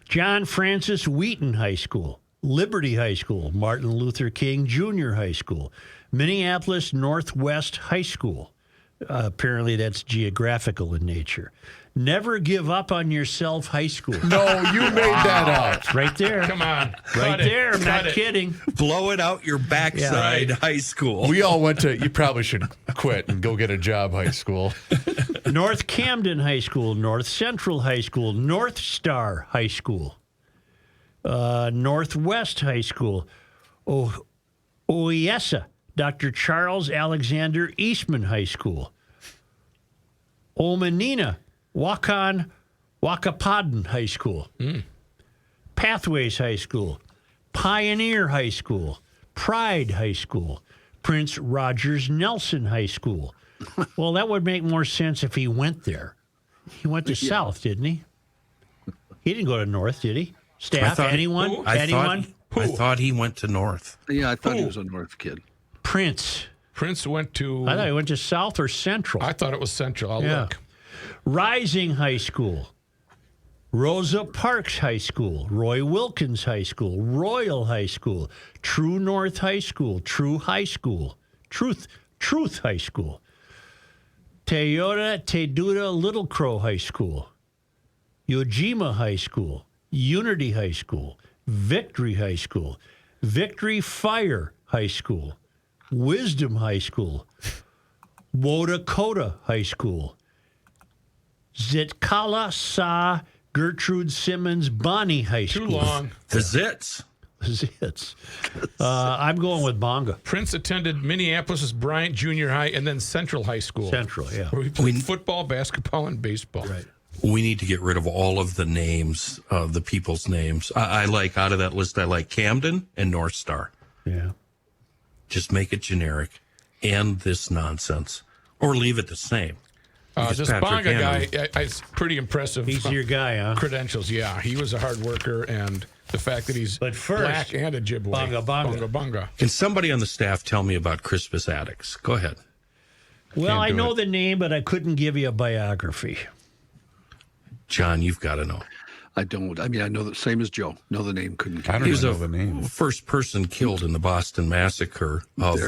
John Francis Wheaton High School, Liberty High School, Martin Luther King Jr. High School, Minneapolis Northwest High School. Apparently, that's geographical in nature. Never Give Up on Yourself High School. No, you made that up. It's right there. Come on. Right there. I'm not kidding. Blow it out your backside high school. We all went to, you probably should quit and go get a job high school. North Camden High School, North Central High School, North Star High School, Northwest High School, Oyessa, Dr. Charles Alexander Eastman High School, Omanina, Wakapadden High School, Pathways High School, Pioneer High School, Pride High School, Prince Rogers Nelson High School. Well, that would make more sense if he went there. He went to South, didn't he? He didn't go to North, did he? Staff, anyone? I thought he went to North. Yeah, I thought he was a North kid. Prince went to... I thought he went to South or Central. I thought it was Central. I'll look. Rising High School, Rosa Parks High School, Roy Wilkins High School, Royal High School, True North High School, True High School, Truth High School, Teduta Little Crow High School, Yojima High School, Unity High School, Victory High School, Victory Fire High School, Wisdom High School, Wodakota High School, Zitkala Sa Gertrude Simmons Bonnie High School. Too long. The Zits. I'm going with Bonga. Prince attended Minneapolis Bryant Junior High and then Central High School. Central, yeah. Where he played football, basketball, and baseball. Right. We need to get rid of all of the names, the people's names. I like, out of that list, I like Camden and North Star. Yeah. Just make it generic. End this nonsense. Or leave it the same. This Bonga guy is pretty impressive. He's your guy, huh? Credentials, yeah. He was a hard worker, and the fact that he's black and a Ojibwe. Bonga. Can somebody on the staff tell me about Crispus Attucks? Go ahead. Well, I know the name, but I couldn't give you a biography. John, you've got to know. I don't. I mean, I know the same as Joe. Know the name, couldn't. I don't even know the name. First person killed in the Boston Massacre of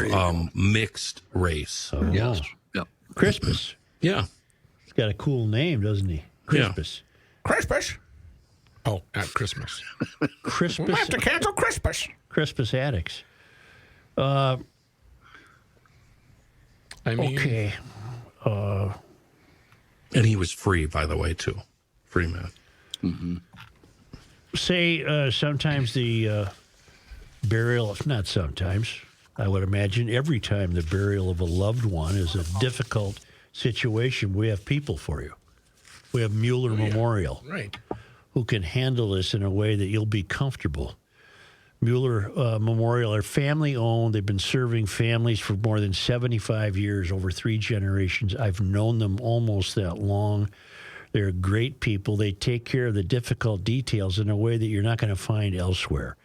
mixed race. Oh. Yes. Yeah. Crispus. Yeah. He's got a cool name, doesn't he? Crispus. Yeah. Crispus. Oh, not Christmas. Crispus. We'll have to cancel Crispus. Crispus Attucks. Okay. And he was free, by the way, too. Free man. Mm-hmm. Say sometimes the burial, if not sometimes, I would imagine every time the burial of a loved one is a difficult situation, we have people for you. We have Mueller Memorial, right, who can handle this in a way that you'll be comfortable. Mueller Memorial are family-owned. They've been serving families for more than 75 years, over 3 generations. I've known them almost that long. They're great people. They take care of the difficult details in a way that you're not going to find elsewhere.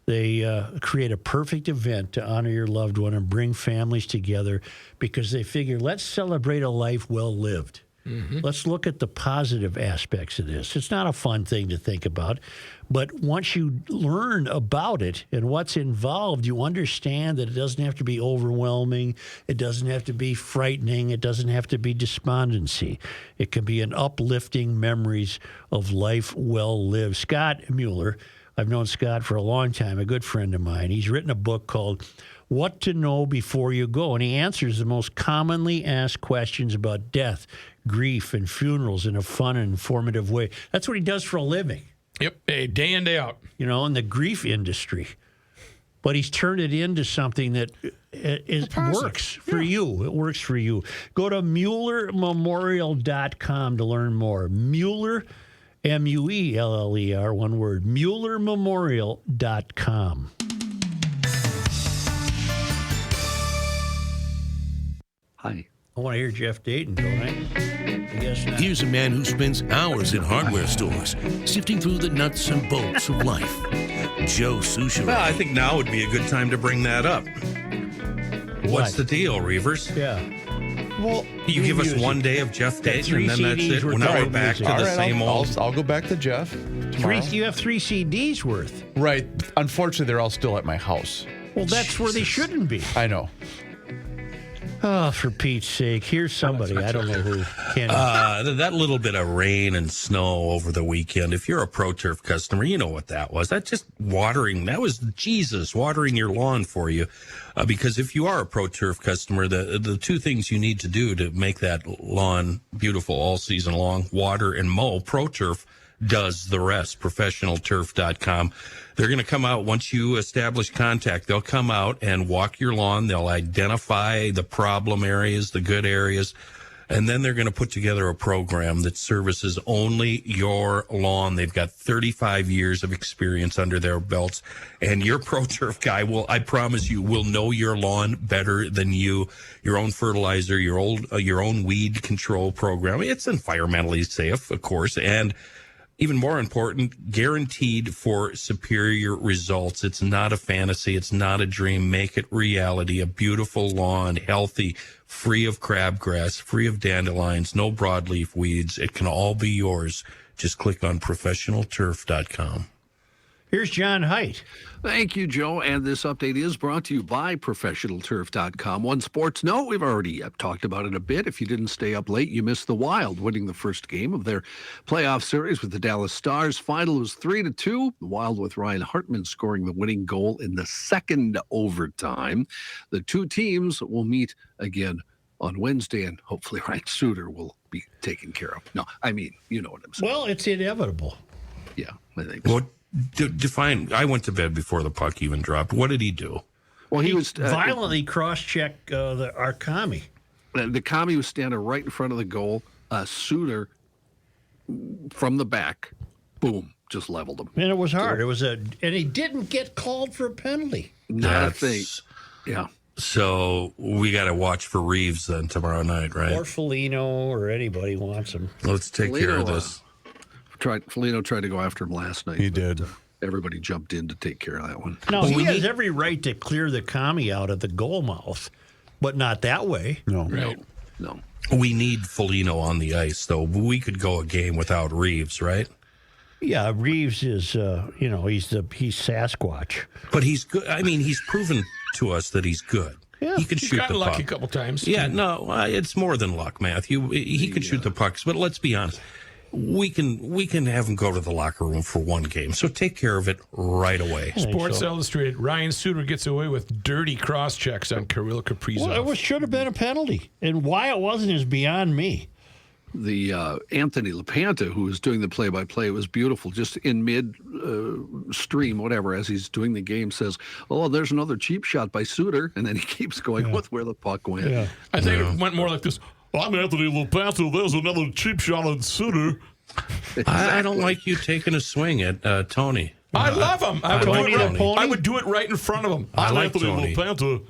They create a perfect event to honor your loved one and bring families together because they figure, let's celebrate a life well lived. Mm-hmm. Let's look at the positive aspects of this. It's not a fun thing to think about, but once you learn about it and what's involved, you understand that it doesn't have to be overwhelming. It doesn't have to be frightening. It doesn't have to be despondency. It can be an uplifting memories of life well lived. Scott Mueller, I've known Scott for a long time, a good friend of mine. He's written a book called What to Know Before You Go, and he answers the most commonly asked questions about death, grief, and funerals in a fun and informative way. That's what he does for a living. Yep, day in, day out. You know, in the grief industry. But he's turned it into something that works for you. It works for you. Go to MuellerMemorial.com to learn more. Mueller, M-U-E-L-L-E-R, one word, MuellerMemorial.com. Hi. I want to hear Jeff Dayton, don't I? I guess not. Here's a man who spends hours in hardware stores, sifting through the nuts and bolts of life. Joe Soucheray. Well, I think now would be a good time to bring that up. What's the deal, Reavers? Yeah. Well, you give us one day of Jeff Dayton, and then that's it. We're now we're back to the same old. I'll go back to Jeff tomorrow. You have 3 CDs worth. Right. Unfortunately, they're all still at my house. Well, that's where they shouldn't be. I know. Oh, for Pete's sake. Here's somebody. I don't know who. That little bit of rain and snow over the weekend, if you're a ProTurf customer, you know what that was. That's just watering. That was Jesus watering your lawn for you. Because if you are a ProTurf customer, the two things you need to do to make that lawn beautiful all season long, water and mow. ProTurf does the rest. ProfessionalTurf.com. They're going to come out once you establish contact. They'll come out and walk your lawn. They'll identify the problem areas, the good areas, and then they're going to put together a program that services only your lawn. They've got 35 years of experience under their belts, and your ProTurf guy will, I promise you, will know your lawn better than you. Your own fertilizer, your own weed control program. It's environmentally safe, of course, and even more important, guaranteed for superior results. It's not a fantasy. It's not a dream. Make it reality. A beautiful lawn, healthy, free of crabgrass, free of dandelions, no broadleaf weeds. It can all be yours. Just click on ProfessionalTurf.com. Here's John Height. Thank you, Joe. And this update is brought to you by ProfessionalTurf.com. One sports note, we've already talked about it a bit. If you didn't stay up late, you missed the Wild winning the first game of their playoff series with the Dallas Stars. Final was 3-2. The Wild with Ryan Hartman scoring the winning goal in the second overtime. The two teams will meet again on Wednesday, and hopefully Ryan Suter will be taken care of. No, I mean, you know what I'm saying. Well, it's inevitable. Yeah, I think so. What? Define. I went to bed before the puck even dropped. What did he do? Well, he was violently cross-check our commie. The commie was standing right in front of the goal. Suter from the back, boom, just leveled him. And it was hard. And he didn't get called for a penalty. Not a thing. Yeah. So we got to watch for Reeves then tomorrow night, right? Or Foligno, or anybody wants him. Let's take care of this. Foligno tried to go after him last night. He did. Everybody jumped in to take care of that one. No, he has every right to clear the commie out of the goal mouth, but not that way. No. Right. No. We need Foligno on the ice, though. We could go a game without Reeves, right? Yeah, Reeves is, he's Sasquatch. But he's good. I mean, he's proven to us that he's good. Yeah. He can shoot the puck. He's gotten lucky a couple times. Yeah, no, it's more than luck, Matthew. He can shoot the pucks, but let's be honest. We can have him go to the locker room for one game. So take care of it right away. Sports Illustrated, Ryan Suter gets away with dirty cross-checks on Kirill Kaprizov. Well, it should have been a penalty. And why it wasn't is beyond me. The Anthony LaPanta, who was doing the play-by-play, was beautiful. Just in mid-stream, whatever, as he's doing the game, says, "Oh, there's another cheap shot by Suter," and then he keeps going with where the puck went. Yeah. I think it went more like this. I'm Anthony LaPanta. There's another cheap shot on Suter. Exactly. I don't like you taking a swing at Tony. I love him. I would do it right in front of him. I like Anthony Tony. LaPanta.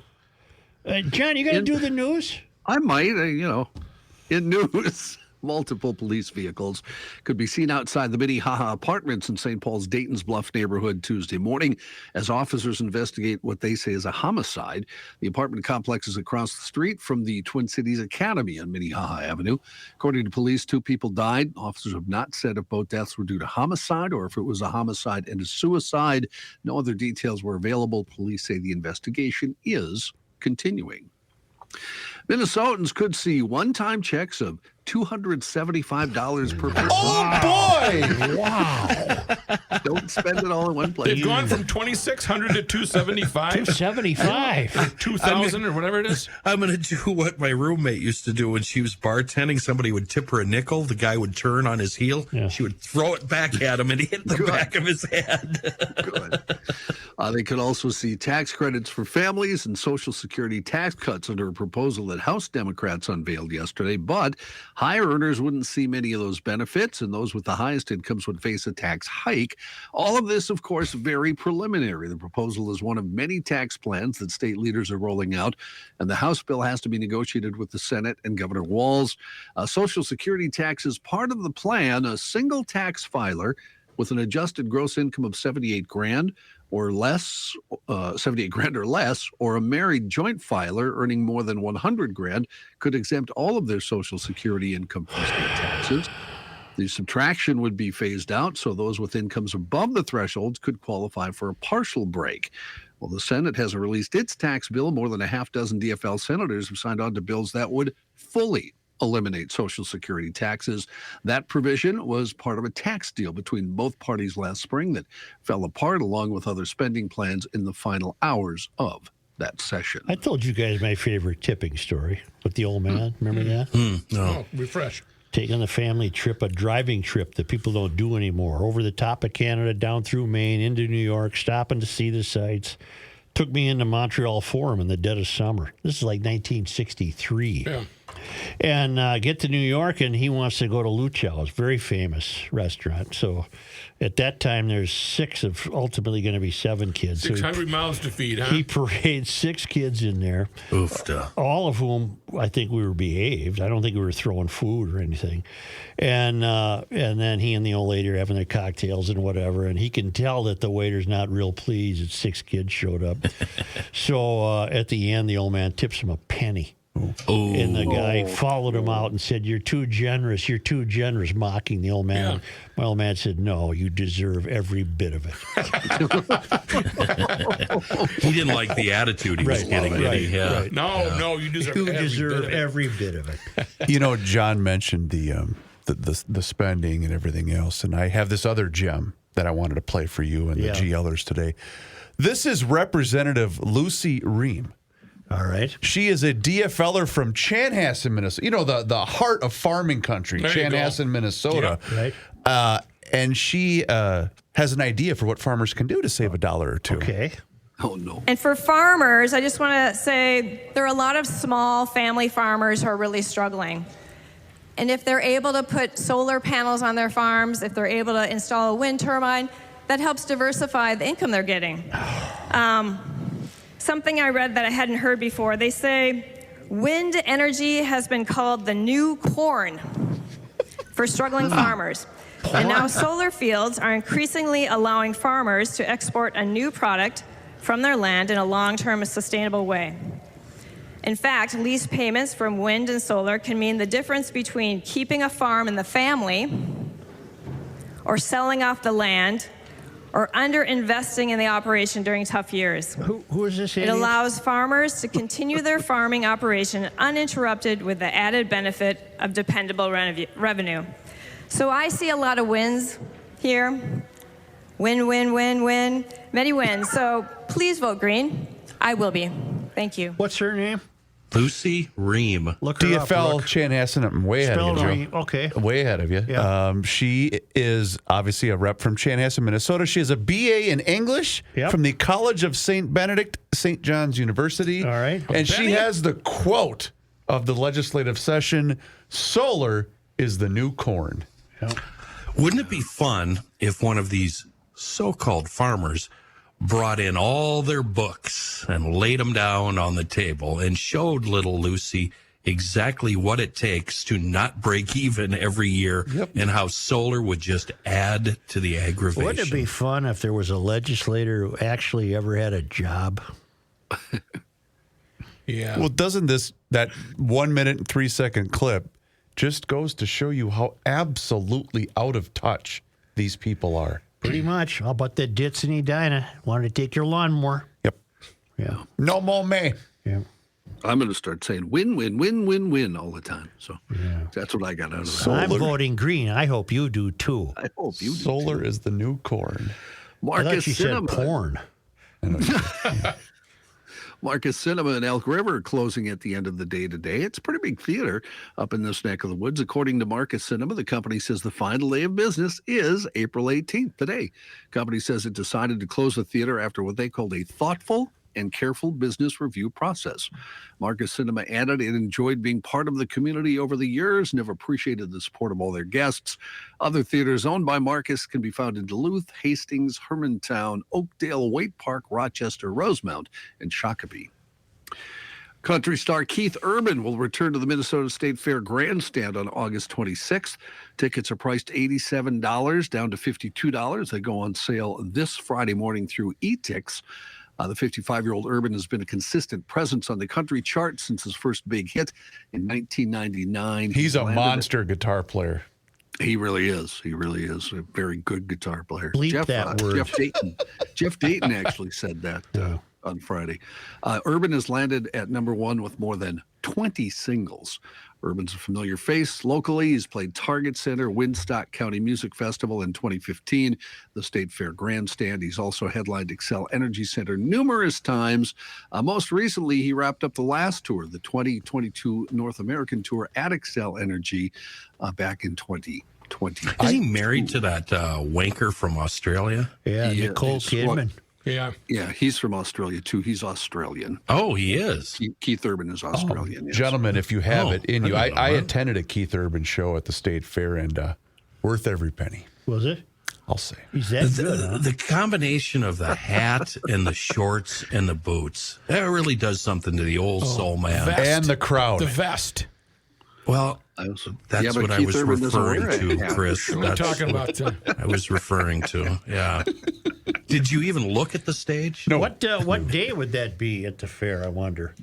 John, you got to do the news? I might, in news. Multiple police vehicles could be seen outside the Minnehaha apartments in St. Paul's Dayton's Bluff neighborhood Tuesday morning as officers investigate what they say is a homicide. The apartment complex is across the street from the Twin Cities Academy on Minnehaha Avenue. According to police, 2 people died. Officers have not said if both deaths were due to homicide or if it was a homicide and a suicide. No other details were available. Police say the investigation is continuing. Minnesotans could see one-time checks of $275 per person. Oh, boy! Wow. Don't spend it all in one place. They've gone from $2,600 to $275. $275. $2,000 or whatever it is. I'm going to do what my roommate used to do when she was bartending. Somebody would tip her a nickel. The guy would turn on his heel. Yeah. She would throw it back at him and hit the back of his head. Good. They could also see tax credits for families and Social Security tax cuts under a proposal that House Democrats unveiled yesterday. But higher earners wouldn't see many of those benefits, and those with the highest incomes would face a tax hike. All of this, of course, very preliminary. The proposal is one of many tax plans that state leaders are rolling out, and the House bill has to be negotiated with the Senate and Governor Walz. Social Security tax is part of the plan. A single tax filer with an adjusted gross income of $78,000 or less, $78,000 or less, or a married joint filer earning more than $100,000 could exempt all of their Social Security income from state taxes. The subtraction would be phased out, so those with incomes above the thresholds could qualify for a partial break. Well, the Senate hasn't released its tax bill. More than a half dozen DFL senators have signed on to bills that would fully eliminate Social Security taxes. That provision was part of a tax deal between both parties last spring that fell apart, along with other spending plans in the final hours of that session. I told you guys my favorite tipping story with the old man. Remember that? No. Refresh. Taking the family trip, a driving trip that people don't do anymore, over the top of Canada, down through Maine, into New York, stopping to see the sights. Took me into Montreal Forum in the dead of summer. This is like 1963. Yeah. And get to New York, and he wants to go to Luchow's, very famous restaurant. So at that time, there's 6 of ultimately going to be 7 kids. 600 mouths to feed, huh? He parades 6 kids in there, Oofta. all of whom I think we were behaved. I don't think we were throwing food or anything. And then he and the old lady are having their cocktails and whatever, and he can tell that the waiter's not real pleased that 6 kids showed up. So at the end, the old man tips him a penny. Oh. And the guy followed him out and said, "You're too generous, mocking the old man. Yeah. My old man said, "No, you deserve every bit of it." He didn't like the attitude he was getting. Right. No, you deserve every bit of it. You know, John mentioned the spending and everything else, and I have this other gem that I wanted to play for you and the GL'ers today. This is Representative Lucy Ream. All right. She is a DFL'er from Chanhassen, Minnesota. You know, the heart of farming country, Chanhassen, Minnesota. Yeah, right. And she has an idea for what farmers can do to save $1 or $2. Okay. Oh, no. And for farmers, I just want to say there are a lot of small family farmers who are really struggling. And if they're able to put solar panels on their farms, if they're able to install a wind turbine, that helps diversify the income they're getting. Something I read that I hadn't heard before, they say wind energy has been called the new corn for struggling farmers. And now solar fields are increasingly allowing farmers to export a new product from their land in a long-term sustainable way. In fact, lease payments from wind and solar can mean the difference between keeping a farm in the family or selling off the land or under-investing in the operation during tough years. Who is this It idiot? allows farmers to continue their farming operation uninterrupted with the added benefit of dependable revenue. So I see a lot of wins here. Win, win, win, win. Many wins. So please vote green. I will be. Thank you. What's her name? Lucy Ream. Look her DFL up, Chanhassen, I'm way ahead of you, Joe. Ream. Okay. Way ahead of you. Yeah. She is obviously a rep from Chanhassen, Minnesota. She has a BA in English from the College of St. Benedict, St. John's University. All right. And she has the quote of the legislative session, "Solar is the new corn." Yep. Wouldn't it be fun if one of these so-called farmers brought in all their books and laid them down on the table and showed little Lucy exactly what it takes to not break even every year and how solar would just add to the aggravation? Wouldn't it be fun if there was a legislator who actually ever had a job? Yeah. Well, doesn't that 1 minute and 3 second clip just goes to show you how absolutely out of touch these people are? Pretty much. How about that Ditz and Edina? Wanted to take your lawnmower. Yep. Yeah. No more me. Yeah. I'm going to start saying win, win, win, win, win all the time. So that's what I got out of that. I'm voting green. I hope you do too. I hope you do. Solar is the new corn. I thought you said porn. Marcus Cinema in Elk River closing at the end of the day today. It's a pretty big theater up in this neck of the woods. According to Marcus Cinema, the company says the final day of business is April 18th, today. The company says it decided to close the theater after what they called a thoughtful and careful business review process. Marcus Cinema added it enjoyed being part of the community over the years and have appreciated the support of all their guests. Other theaters owned by Marcus can be found in Duluth, Hastings, Hermantown, Oakdale, Waite Park, Rochester, Rosemount, and Shakopee. Country star Keith Urban will return to the Minnesota State Fair Grandstand on August 26th. Tickets are priced $87, down to $52. They go on sale this Friday morning through eTix. The 55-year-old Urban has been a consistent presence on the country chart since his first big hit in 1999. He's a monster guitar player. He really is. He really is a very good guitar player. Bleep that word. Jeff Dayton actually said that on Friday. Urban has landed at number 1 with more than 20 singles. Urban's a familiar face locally. He's played Target Center, Woodstock County Music Festival in 2015, the State Fair Grandstand. He's also headlined Xcel Energy Center numerous times. Most recently, he wrapped up the last tour, the 2022 North American Tour at Xcel Energy back in 2020. Is he married to that wanker from Australia? Yeah, Nicole Kidman. Yeah, he's from Australia, too. He's Australian. Oh, he is? Keith Urban is Australian, yes. Gentlemen, if you have it in you, I attended a Keith Urban show at the State Fair, and worth every penny. Was it? I'll say. He's that good, huh? The combination of the hat and the shorts and the boots, that really does something to the old soul man. Vest. And the crowd. The vest. Well, that's what I was referring to, Chris. What are we talking about? I was referring to, yeah. Did you even look at the stage? No. What day would that be at the fair, I wonder?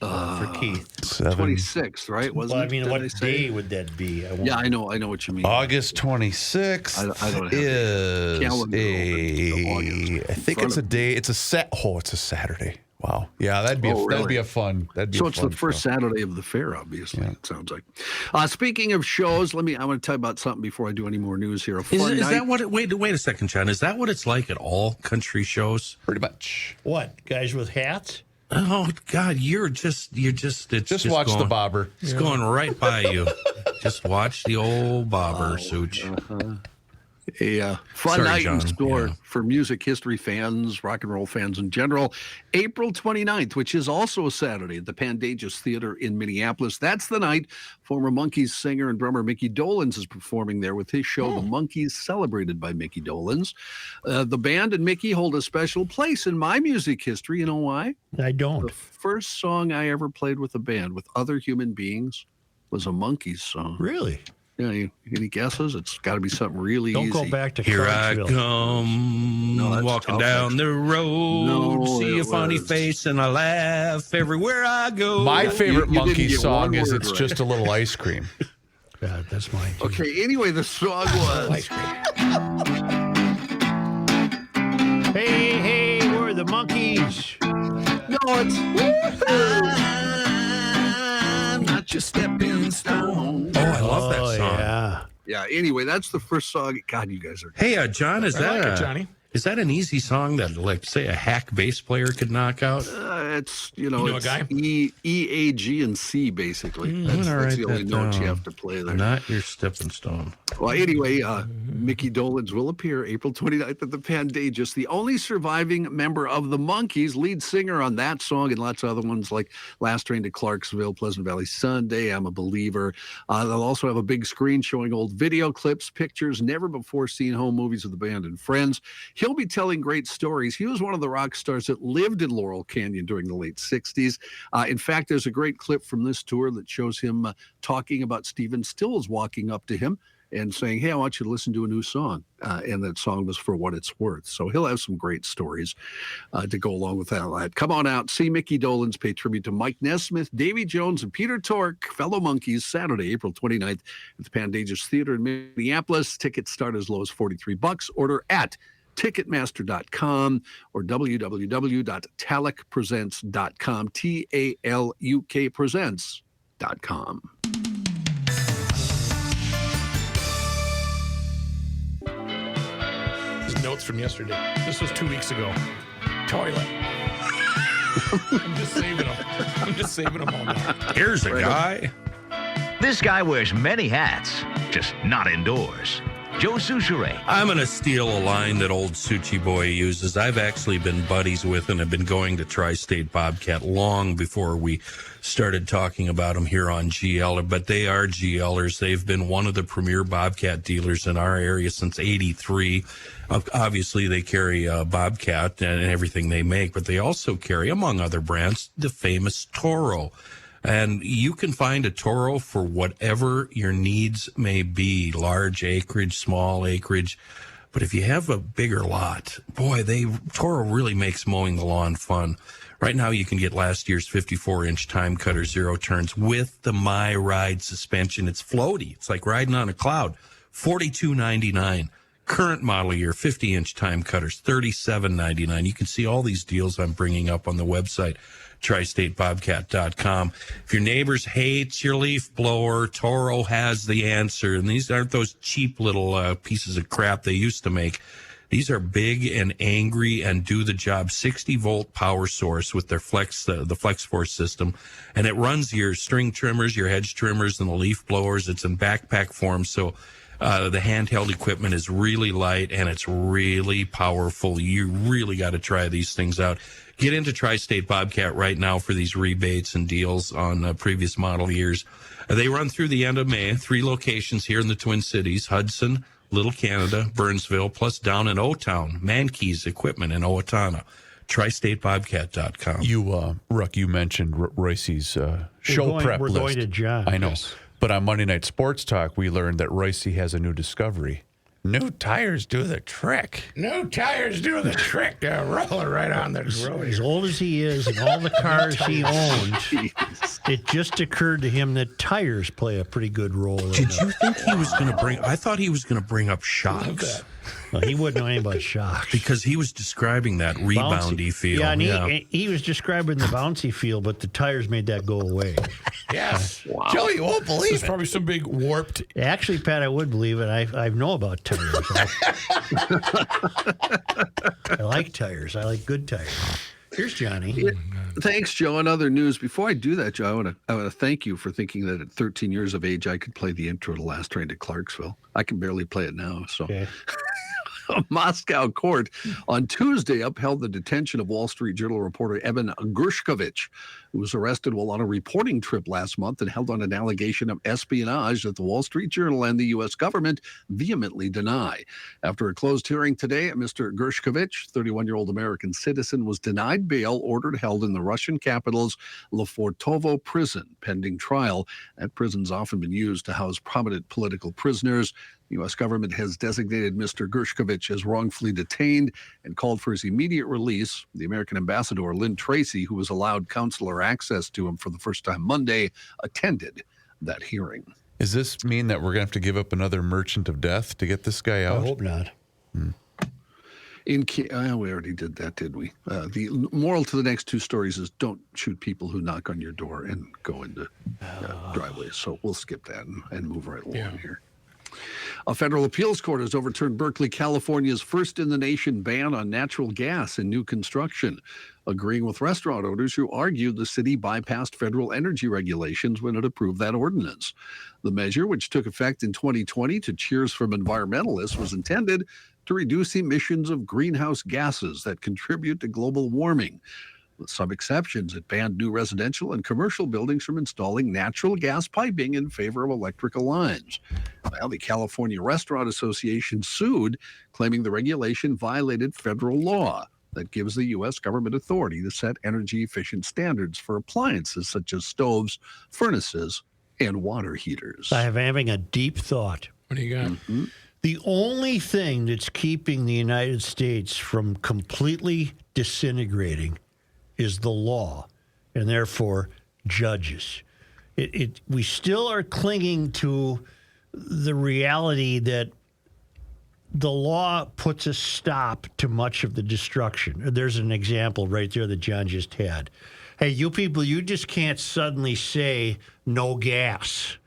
For Keith. 26th, right? Well, I mean, what day would that be? I know what you mean. August 26th I don't have is calendar I think it's a day. It's a Saturday. Wow. Yeah, that'd be a fun. So it's the first Saturday of the fair, obviously. Yeah. It sounds like. Speaking of shows, I want to tell you about something before I do any more news here. Is that what? Wait a second, John. Is that what it's like at all country shows? Pretty much. What, guys with hats? Oh God, just watch the bobber. It's going right by you. Just watch the old bobber, Such. A fun night in store for music history fans, rock and roll fans in general. April 29th, which is also a Saturday at the Pandages Theater in Minneapolis. That's the night former Monkees singer and drummer Mickey Dolenz is performing there with his show, The Monkees, celebrated by Mickey Dolenz. The band and Mickey hold a special place in my music history. You know why? I don't. The first song I ever played with a band with other human beings was a Monkees song. Really? Yeah, any guesses? It's got to be something really easy. Don't go back to Here I come, walking down the road, see a funny face and I laugh everywhere I go. My favorite Monkees song is It's Just a Little Ice Cream. God, that's mine. Okay, anyway, the song was... Ice cream. Hey, we're the Monkees. No, it's... I'm not your stepping stone. Oh, I love that song. Yeah, anyway, that's the first song. God, you guys are... Hey, John, Johnny. Is that an easy song that, like, say, a hack bass player could knock out? It's, You know it's a guy? E, A, G, and C, basically. That's the only notes you have to play there. Not your stepping stone. Well, anyway, Mickey Dolenz will appear April 29th at the Pandages, the only surviving member of the Monkees, lead singer on that song and lots of other ones like Last Train to Clarksville, Pleasant Valley Sunday, I'm a Believer. They'll also have a big screen showing old video clips, pictures, never-before-seen home movies of the band and friends. He'll be telling great stories. He was one of the rock stars that lived in Laurel Canyon during the late 60s. In fact, there's a great clip from this tour that shows him talking about Stephen Stills walking up to him and saying, hey, I want you to listen to a new song. And that song was For What It's Worth. So he'll have some great stories to go along with that. Come on out, see Mickey Dolenz, pay tribute to Mike Nesmith, Davy Jones, and Peter Tork, fellow Monkees, Saturday, April 29th at the Pandages Theater in Minneapolis. Tickets start as low as $43. Order at Ticketmaster.com or www.talukpresents.com, TALUK presents.com. These notes from yesterday. This was 2 weeks ago. Toilet. I'm just saving them all now. Here's a guy. This guy wears many hats, just not indoors. Joe Souchere. I'm going to steal a line that old Suchi Boy uses. I've actually been buddies with and have been going to Tri-State Bobcat long before we started talking about them here on GL'er, but they are GL'ers. They've been one of the premier Bobcat dealers in our area since '83. Obviously, they carry Bobcat and everything they make, but they also carry, among other brands, the famous Toro. And you can find a Toro for whatever your needs may be, large acreage, small acreage. But if you have a bigger lot, boy, Toro really makes mowing the lawn fun. Right now, you can get last year's 54-inch time cutter 0 turns with the My Ride suspension. It's floaty. It's like riding on a cloud. $42.99. Current model year 50-inch time cutters, $37.99. You can see all these deals I'm bringing up on the website, tristatebobcat.com. If your neighbors hates your leaf blower, Toro has the answer. And these aren't those cheap little pieces of crap they used to make. These are big and angry and do the job. 60-volt power source with their the Flex Force system. And it runs your string trimmers, your hedge trimmers, and the leaf blowers. It's in backpack form, so the handheld equipment is really light and it's really powerful. You really got to try these things out. Get into Tri-State Bobcat right now for these rebates and deals on previous model years. They run through the end of May. 3 locations here in the Twin Cities: Hudson, Little Canada, Burnsville, plus down in O-Town, Mankeys Equipment in Owatonna. TriStateBobcat.com. Ruck, you mentioned Royce's show prep we're list. We're going to John. I know. Yes. But on Monday Night Sports Talk, we learned that Royce has a new discovery. New tires do the trick. New tires do the trick. Roll it right on the road. As old as he is and all the cars he owned, it just occurred to him that tires play a pretty good role. Did you think he was going to bring... I thought he was going to bring up shocks. Well, he wouldn't know anything about shocks. Because he was describing that reboundy feel. Yeah, and he was describing the bouncy feel, but the tires made that go away. Yes. Wow. Joe, you won't believe it. There's probably some big warped... Actually, Pat, I would believe it. I know about tires. I like tires. I like good tires. Here's Johnny. Yeah. Thanks, Joe. In other news, before I do that, Joe, I want to thank you for thinking that at 13 years of age, I could play the intro to Last Train to Clarksville. I can barely play it now, so... Okay. A Moscow court on Tuesday upheld the detention of Wall Street Journal reporter Evan Gershkovich, who was arrested while on a reporting trip last month and held on an allegation of espionage that the Wall Street Journal and the U.S. government vehemently deny. After a closed hearing today, Mr. Gershkovich, 31-year-old American citizen, was denied bail, ordered held in the Russian capital's Lefortovo prison pending trial. That prison's often been used to house prominent political prisoners. The U.S. government has designated Mr. Gershkovich as wrongfully detained and called for his immediate release. The American ambassador, Lynn Tracy, who was allowed consular access to him for the first time Monday, attended that hearing. Does this mean that we're going to have to give up another merchant of death to get this guy out? I hope not. We already did that, did we? The moral to the next 2 stories is don't shoot people who knock on your door and go into driveways. So we'll skip that and move right along here. A federal appeals court has overturned Berkeley, California's first-in-the-nation ban on natural gas in new construction, agreeing with restaurant owners who argued the city bypassed federal energy regulations when it approved that ordinance. The measure, which took effect in 2020 to cheers from environmentalists, was intended to reduce emissions of greenhouse gases that contribute to global warming. With some exceptions, it banned new residential and commercial buildings from installing natural gas piping in favor of electrical lines. Well, the California Restaurant Association sued, claiming the regulation violated federal law that gives the U.S. government authority to set energy-efficient standards for appliances such as stoves, furnaces, and water heaters. I'm having a deep thought. What do you got? Mm-hmm. The only thing that's keeping the United States from completely disintegrating is the law, and therefore judges. We still are clinging to the reality that the law puts a stop to much of the destruction. There's an example right there that John just had. Hey, you people, you just can't suddenly say no gas.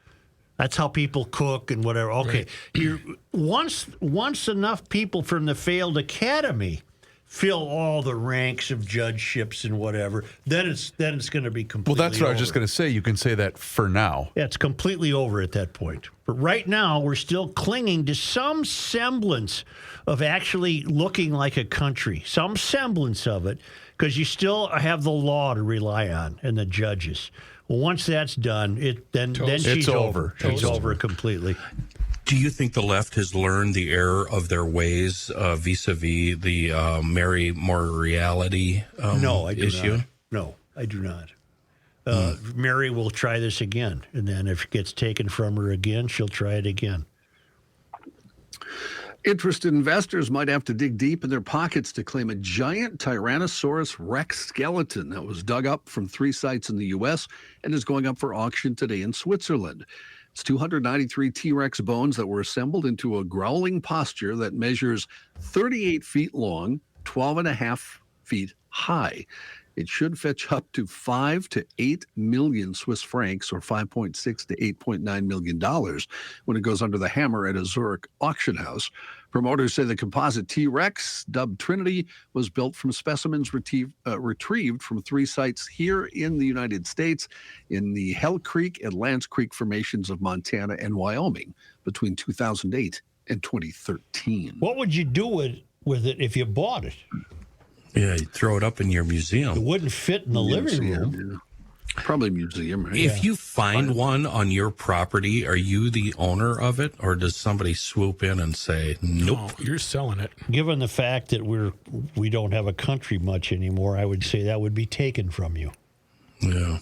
That's how people cook and whatever. Okay, right. Once enough people from the failed academy fill all the ranks of judgeships and whatever, then it's going to be completely Well, that's what over. I was just going to say. You can say that for now. Yeah, it's completely over at that point. But right now, we're still clinging to some semblance of actually looking like a country, some semblance of it, because you still have the law to rely on and the judges. Well, once that's done, then she's over. She's over completely. Do you think the left has learned the error of their ways vis-a-vis the Mary Moriarty No, I do issue? not. No, I do not. Mary will try this again, and then if it gets taken from her again, she'll try it again. Interested investors might have to dig deep in their pockets to claim a giant Tyrannosaurus Rex skeleton that was dug up from 3 sites in the U.S. and is going up for auction today in Switzerland. It's 293 T-Rex bones that were assembled into a growling posture that measures 38 feet long, 12.5 feet high. It should fetch up to 5 to 8 million Swiss francs, or $5.6 to $8.9 million, when it goes under the hammer at a Zurich auction house. Promoters say the composite T-Rex, dubbed Trinity, was built from specimens retrieved from 3 sites here in the United States in the Hell Creek and Lance Creek formations of Montana and Wyoming between 2008 and 2013. What would you do with it if you bought it? Yeah, you throw it up in your museum. It wouldn't fit in the living room. Yeah. Probably museum, right? If you find one on your property, are you the owner of it, or does somebody swoop in and say, nope? No, you're selling it. Given the fact that we don't have a country much anymore, I would say that would be taken from you. Yeah.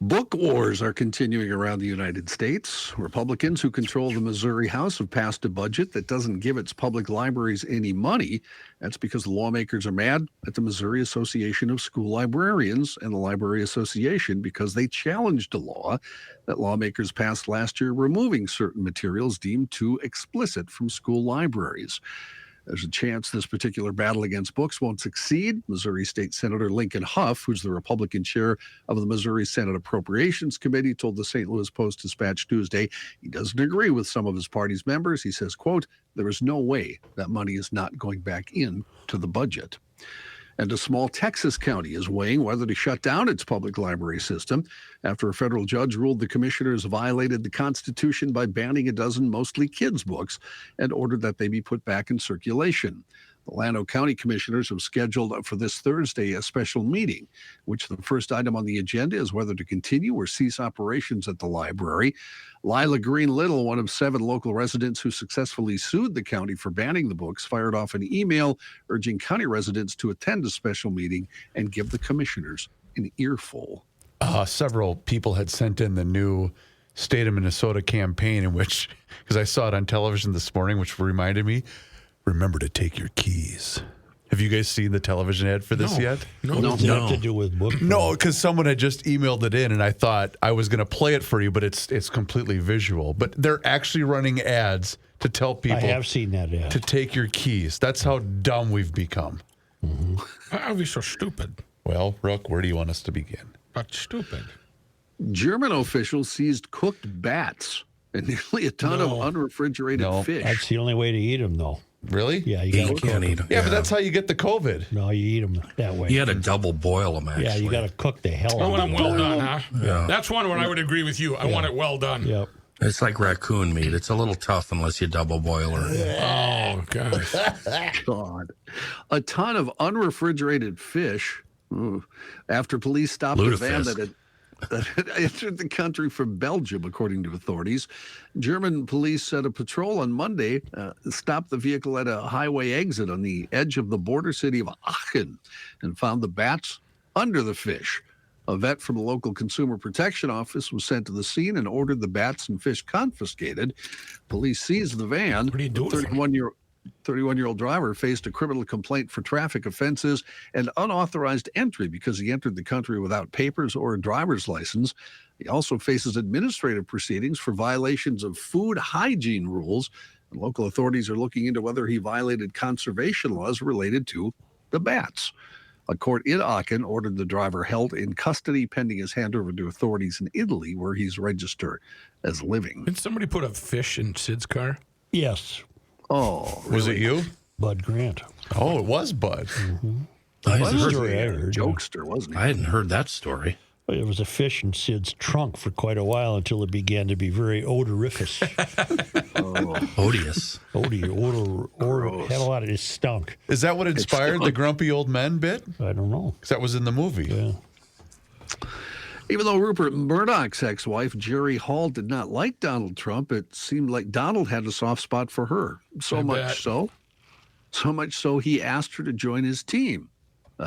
Book wars are continuing around the United States. Republicans who control the Missouri House have passed a budget that doesn't give its public libraries any money. That's because the lawmakers are mad at the Missouri Association of School Librarians and the Library Association because they challenged a law that lawmakers passed last year removing certain materials deemed too explicit from school libraries. There's a chance this particular battle against books won't succeed. Missouri State Senator Lincoln Huff, who's the Republican chair of the Missouri Senate Appropriations Committee, told the St. Louis Post-Dispatch Tuesday he doesn't agree with some of his party's members. He says, quote, there is no way that money is not going back into the budget. And a small Texas county is weighing whether to shut down its public library system after a federal judge ruled the commissioners violated the Constitution by banning a dozen mostly kids' books and ordered that they be put back in circulation. The Llano County Commissioners have scheduled for this Thursday a special meeting, which the first item on the agenda is whether to continue or cease operations at the library. Lila Green Little, one of 7 local residents who successfully sued the county for banning the books, fired off an email urging county residents to attend a special meeting and give the commissioners an earful. Several people had sent in the new State of Minnesota campaign in which, because I saw it on television this morning, which reminded me, remember to take your keys. Have you guys seen the television ad for this yet? No. What does that have to do with book? No, because someone had just emailed it in, and I thought I was going to play it for you, but it's completely visual. But they're actually running ads to tell people. I have seen that ad. To take your keys. That's how dumb we've become. Mm-hmm. How are we so stupid? Well, Rook, where do you want us to begin? But stupid. German officials seized cooked bats and nearly a ton of unrefrigerated fish. That's the only way to eat them, though. Really? Yeah, you can't eat them. Yeah, but that's how you get the COVID. No, you eat them that way. You had to double boil them, actually. Yeah, you got to cook the hell I out want of them them. well done, huh? Yeah. That's one where I would agree with you. I want it well done. Yep. It's like raccoon meat. It's a little tough unless you double boil it. Oh, gosh. God. A ton of unrefrigerated fish after police stopped a van that had entered the country from Belgium, according to authorities. German police said a patrol on Monday stopped the vehicle at a highway exit on the edge of the border city of Aachen and found the bats under the fish. A vet from the local Consumer Protection Office was sent to the scene and ordered the bats and fish confiscated. Police seized the van. What are you doing? 31-year-old driver faced a criminal complaint for traffic offenses and unauthorized entry because he entered the country without papers or a driver's license. He also faces administrative proceedings for violations of food hygiene rules. And local authorities are looking into whether he violated conservation laws related to the bats. A court in Aachen ordered the driver held in custody pending his handover to authorities in Italy, where he's registered as living. Did somebody put a fish in Sid's car? Yes. Oh, really? Was it you? Bud Grant. Oh, it was Bud. Mm-hmm. I That's the hadn't story I heard, heard. Jokester, wasn't he? I hadn't heard that story. There was a fish in Sid's trunk for quite a while until it began to be very odoriferous. Odious. Odor had a lot of it stunk. Is that what inspired the grumpy old men bit? I don't know. Because that was in the movie. Yeah. Even though Rupert Murdoch's ex-wife, Jerry Hall, did not like Donald Trump, it seemed like Donald had a soft spot for her. So much so he asked her to join his team.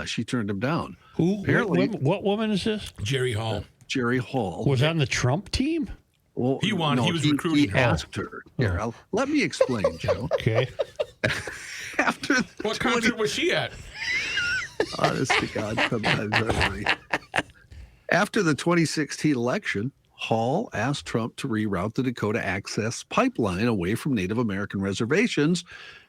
She turned him down. Who? Apparently, What woman is this? Jerry Hall. Jerry Hall. Was on the Trump team? Well, he was recruiting her. He asked her. Here, let me explain, Joe. Okay. After what concert was she at? Honest to God, sometimes everybody. After the 2016 election, Hall asked Trump to reroute the Dakota Access Pipeline away from Native American reservations.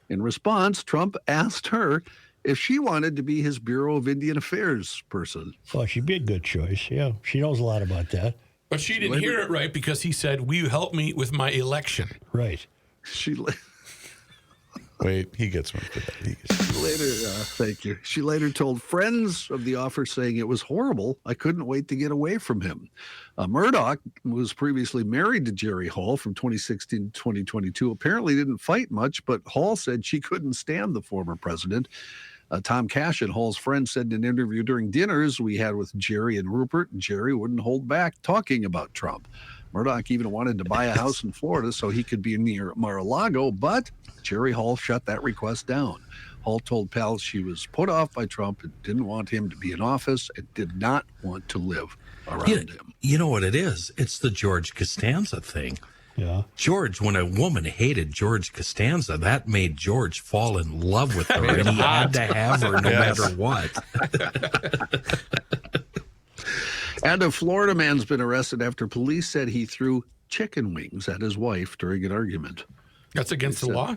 In response, Trump asked her if she wanted to be his Bureau of Indian Affairs person. Well, she'd be a good choice. Yeah, she knows a lot about that. But she didn't hear it right because he said, "Will you help me with my election?" Right. Wait, he gets one for that. Thank you. She later told friends of the offer, saying it was horrible. I couldn't wait to get away from him. Murdoch was previously married to Jerry Hall from 2016 to 2022. Apparently didn't fight much, but Hall said she couldn't stand the former president. Tom Cashin, Hall's friend, said in an interview during dinners we had with Jerry and Rupert, Jerry wouldn't hold back talking about Trump. Murdoch even wanted to buy a house in Florida so he could be near Mar-a-Lago, but Jerry Hall shut that request down. Hall told pals she was put off by Trump and didn't want him to be in office and did not want to live around him. You know what it is? It's the George Costanza thing. Yeah. George, when a woman hated George Costanza, that made George fall in love with her, and he had to have her no matter what. And a Florida man's been arrested after police said he threw chicken wings at his wife during an argument. That's against the law?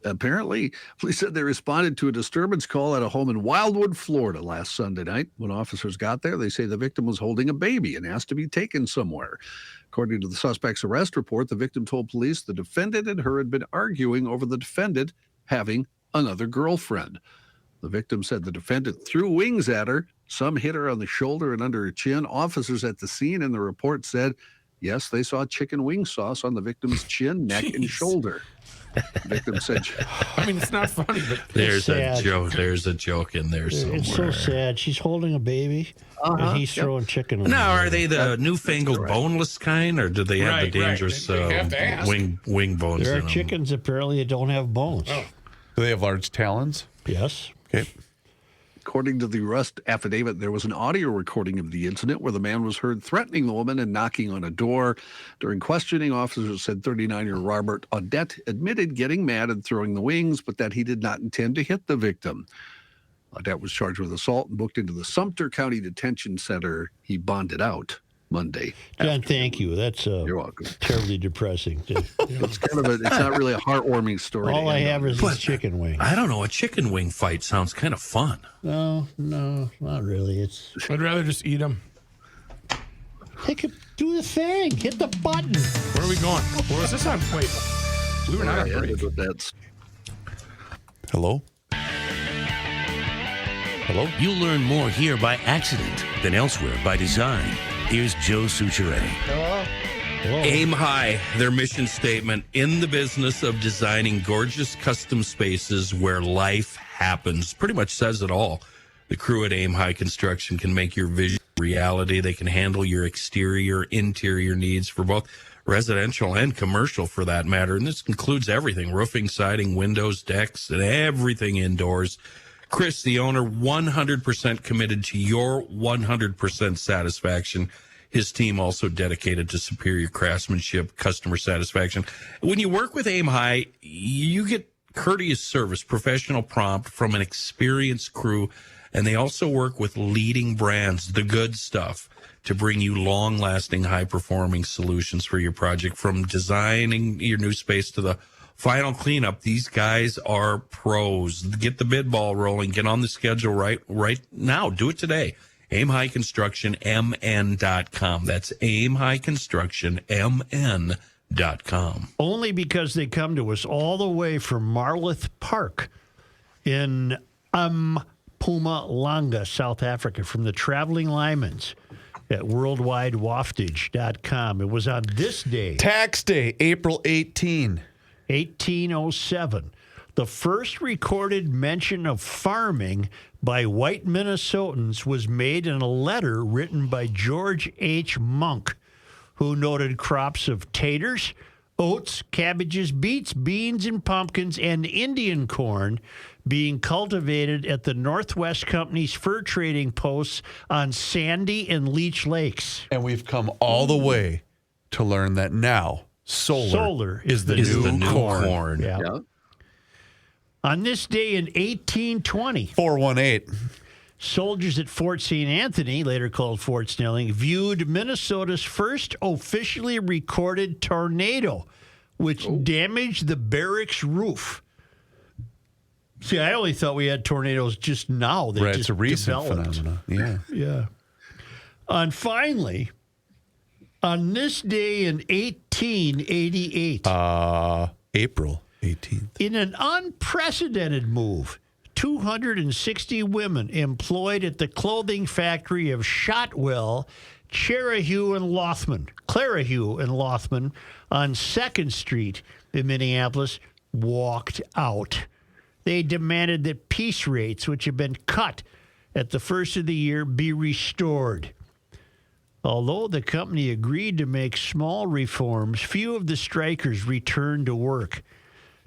Apparently, police said they responded to a disturbance call at a home in Wildwood, Florida last Sunday night. When officers got there, they say the victim was holding a baby and asked to be taken somewhere. According to the suspect's arrest report, the victim told police the defendant and her had been arguing over the defendant having another girlfriend. The victim said the defendant threw wings at her. Some hit her on the shoulder and under her chin. Officers at the scene in the report said, yes, they saw chicken wing sauce on the victim's chin, neck, and shoulder. The victim said, I mean, it's not funny, but there's a joke. There's a joke in there somewhere. It's so sad. She's holding a baby, and he's throwing chicken wings. Now, are they the newfangled boneless kind, or do they have the dangerous wing bones? There are in them? chickens apparently that don't have bones. Do they have large talons? Yes. Okay. According to the arrest affidavit, there was an audio recording of the incident where the man was heard threatening the woman and knocking on a door. During questioning, officers said 39-year-old Robert Audette admitted getting mad and throwing the wings, but that he did not intend to hit the victim. Audette was charged with assault and booked into the Sumter County Detention Center. He bonded out Monday. John, thank you. That's You're welcome. Terribly depressing. It's kind of it's not really a heartwarming story. All I have is this chicken wing. I don't know. A chicken wing fight sounds kind of fun. No, not really. I'd rather just eat them. Do the thing. Hit the button. Where are we going? Where was this on? Wait. We were not on break. Hello? Hello? You'll learn more here by accident than elsewhere by design. Here's Joe Souchere. Hello? Aim high, their mission statement, in the business of designing gorgeous custom spaces where life happens. Pretty much says it all. The crew at Aim High Construction can make your vision reality. They can handle your exterior, interior needs for both residential and commercial for that matter. And this includes everything, roofing, siding, windows, decks, and everything indoors. Chris, the owner, 100% committed to your 100% satisfaction. His team also dedicated to superior craftsmanship, customer satisfaction. When you work with Aim High, you get courteous service, professional prompt from an experienced crew, and they also work with leading brands, the good stuff, to bring you long-lasting, high-performing solutions for your project. From designing your new space to the final cleanup, these guys are pros. Get the bid ball rolling. Get on the schedule right now. Do it today. Aim High Construction, MN.com. That's Aim High Construction, MN.com. Only because they come to us all the way from Marloth Park in Mpumalanga, South Africa, from the Traveling Lymans at worldwidewaftage.com. It was on this day. Tax Day, April 1807. The first recorded mention of farming by white Minnesotans was made in a letter written by George H. Monk, who noted crops of taters, oats, cabbages, beets, beans, and pumpkins, and Indian corn being cultivated at the Northwest Company's fur trading posts on Sandy and Leech Lakes. And we've come all the way to learn that now solar is the new corn. Yeah. On this day in 1820, 418. soldiers at Fort St. Anthony, later called Fort Snelling, viewed Minnesota's first officially recorded tornado, which damaged the barracks roof. See, I only thought we had tornadoes just now. They just it's a recent developed. phenomenon. Yeah. And finally, on this day in 1888, April 18th, in an unprecedented move, 260 women employed at the clothing factory of Shotwell, Clarihew and Lothman on 2nd Street in Minneapolis walked out. They demanded that piece rates, which had been cut at the first of the year, be restored. Although the company agreed to make small reforms, few of the strikers returned to work.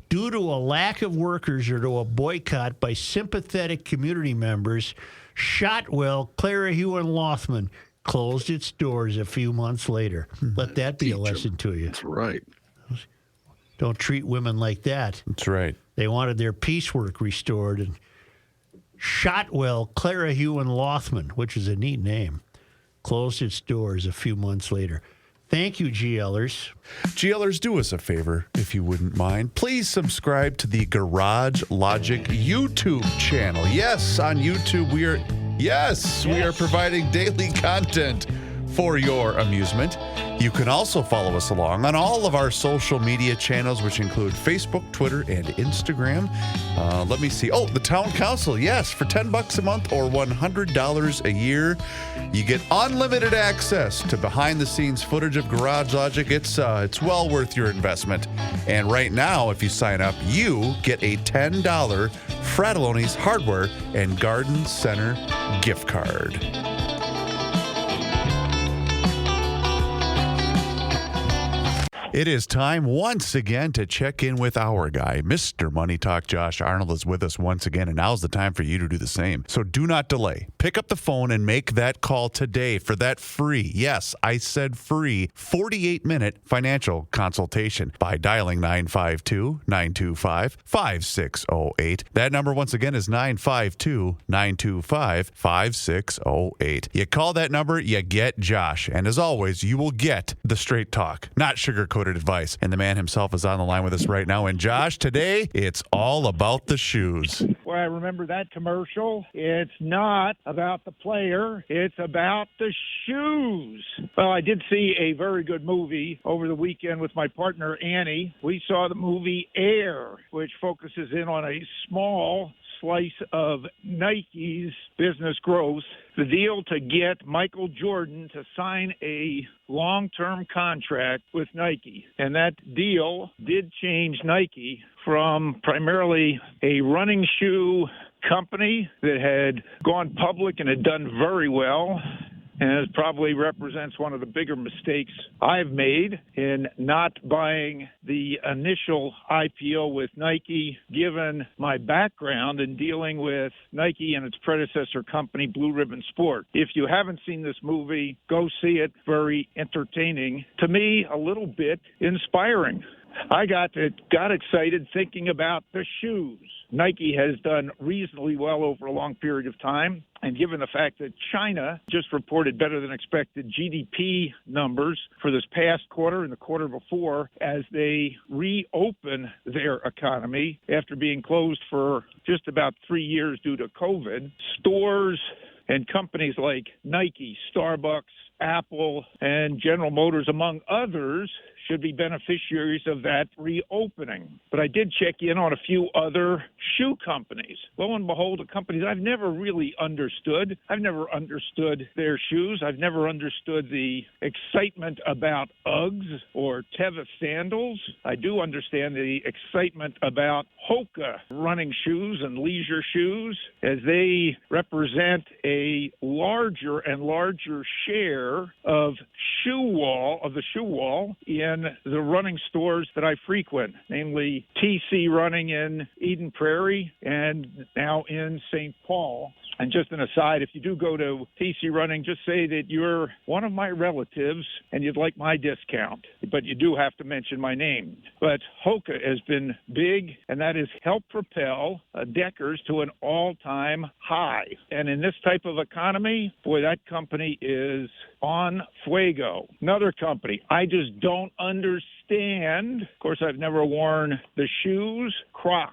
Due to a lack of workers or to a boycott by sympathetic community members, Shotwell, Clarihew, and Lothman closed its doors a few months later. Let that be a lesson to you. That's right. Don't treat women like that. That's right. They wanted their piecework restored. And Shotwell, Clarihew, and Lothman, which is a neat name, closed its doors a few months later. Thank you, GL'ers. GL'ers, do us a favor, if you wouldn't mind. Please subscribe to the Garage Logic YouTube channel. Yes, on YouTube, we are providing daily content for your amusement. You can also follow us along on all of our social media channels, which include Facebook, Twitter, and Instagram. Let me see. Oh, the Town Council. Yes, for $10 a month or $100 a year, you get unlimited access to behind-the-scenes footage of Garage Logic. It's well worth your investment. And right now, if you sign up, you get a $10 Fratelloni's Hardware and Garden Center gift card. It is time once again to check in with our guy. Mr. Money Talk Josh Arnold is with us once again, and now's the time for you to do the same. So do not delay. Pick up the phone and make that call today for that free, yes, I said free, 48-minute financial consultation by dialing 952-925-5608. That number once again is 952-925-5608. You call that number, you get Josh. And as always, you will get the straight talk, not sugar-coated advice. And the man himself is on the line with us right now. And Josh, today, it's all about the shoes. Well, I remember that commercial. It's not about the player. It's about the shoes. Well, I did see a very good movie over the weekend with my partner, Annie. We saw the movie Air, which focuses in on a small slice of Nike's business growth. The deal to get Michael Jordan to sign a long-term contract with Nike. And that deal did change Nike from primarily a running shoe company that had gone public and had done very well, and it probably represents one of the bigger mistakes I've made in not buying the initial IPO with Nike, given my background in dealing with Nike and its predecessor company, Blue Ribbon Sport. If you haven't seen this movie, go see it. Very entertaining. To me, a little bit inspiring. I got excited thinking about the shoes. Nike has done reasonably well over a long period of time. And given the fact that China just reported better than expected GDP numbers for this past quarter and the quarter before, as they reopen their economy after being closed for just about 3 years due to COVID, stores and companies like Nike, Starbucks, Apple, and General Motors, among others, should be beneficiaries of that reopening. But I did check in on a few other shoe companies. Lo and behold, a company that I've never really understood. I've never understood their shoes. I've never understood the excitement about Uggs or Teva sandals. I do understand the excitement about Hoka running shoes and leisure shoes, as they represent a larger and larger share of the shoe wall in in the running stores that I frequent, namely TC Running in Eden Prairie and now in St. Paul. And just an aside, if you do go to TC Running, just say that you're one of my relatives and you'd like my discount. But you do have to mention my name. But Hoka has been big, and that has helped propel Deckers to an all-time high. And in this type of economy, boy, that company is on fuego. Another company I just don't understand. Of course, I've never worn the shoes. Crocs.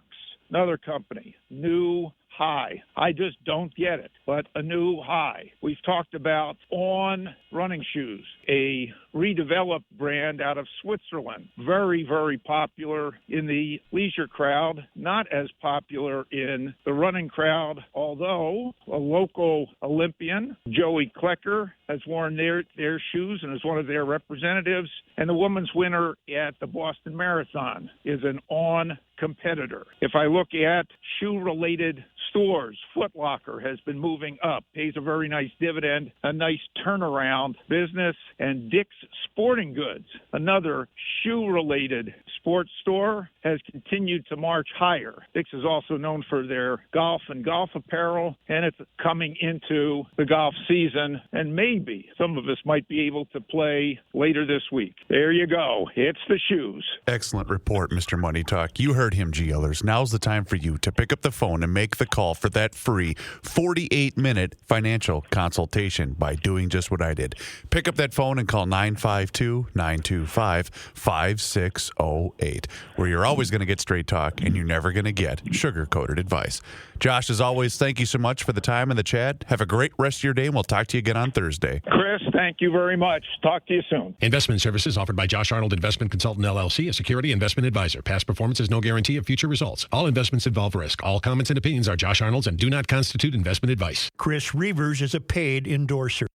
Another company. New high. I just don't get it, but a new high. We've talked about On running shoes, a redeveloped brand out of Switzerland. Very, very popular in the leisure crowd, not as popular in the running crowd, although a local Olympian, Joey Klecker, has worn their shoes and is one of their representatives. And the women's winner at the Boston Marathon is an On competitor. If I look at shoe-related stores, Foot Locker has been moving up, pays a very nice dividend, a nice turnaround business, and Dick's Sporting Goods, another shoe-related sports store, has continued to march higher. Dick's is also known for their golf and golf apparel, and it's coming into the golf season, and maybe some of us might be able to play later this week. There you go. It's the shoes. Excellent report, Mr. Money Talk. You heard him, GL'ers. Now's the time for you to pick up the phone and make the call for that free 48-minute financial consultation by doing just what I did. Pick up that phone and call 952-925-5608, where you're always going to get straight talk and you're never going to get sugar-coated advice. Josh, as always, thank you so much for the time and the chat. Have a great rest of your day, and we'll talk to you again on Thursday. Chris, thank you very much. Talk to you soon. Investment services offered by Josh Arnold Investment Consultant LLC, a security investment advisor. Past performance is no guarantee of future results. All investments involve risk. All comments and opinions are Josh Arnold's and do not constitute investment advice. Chris Reavers is a paid endorser.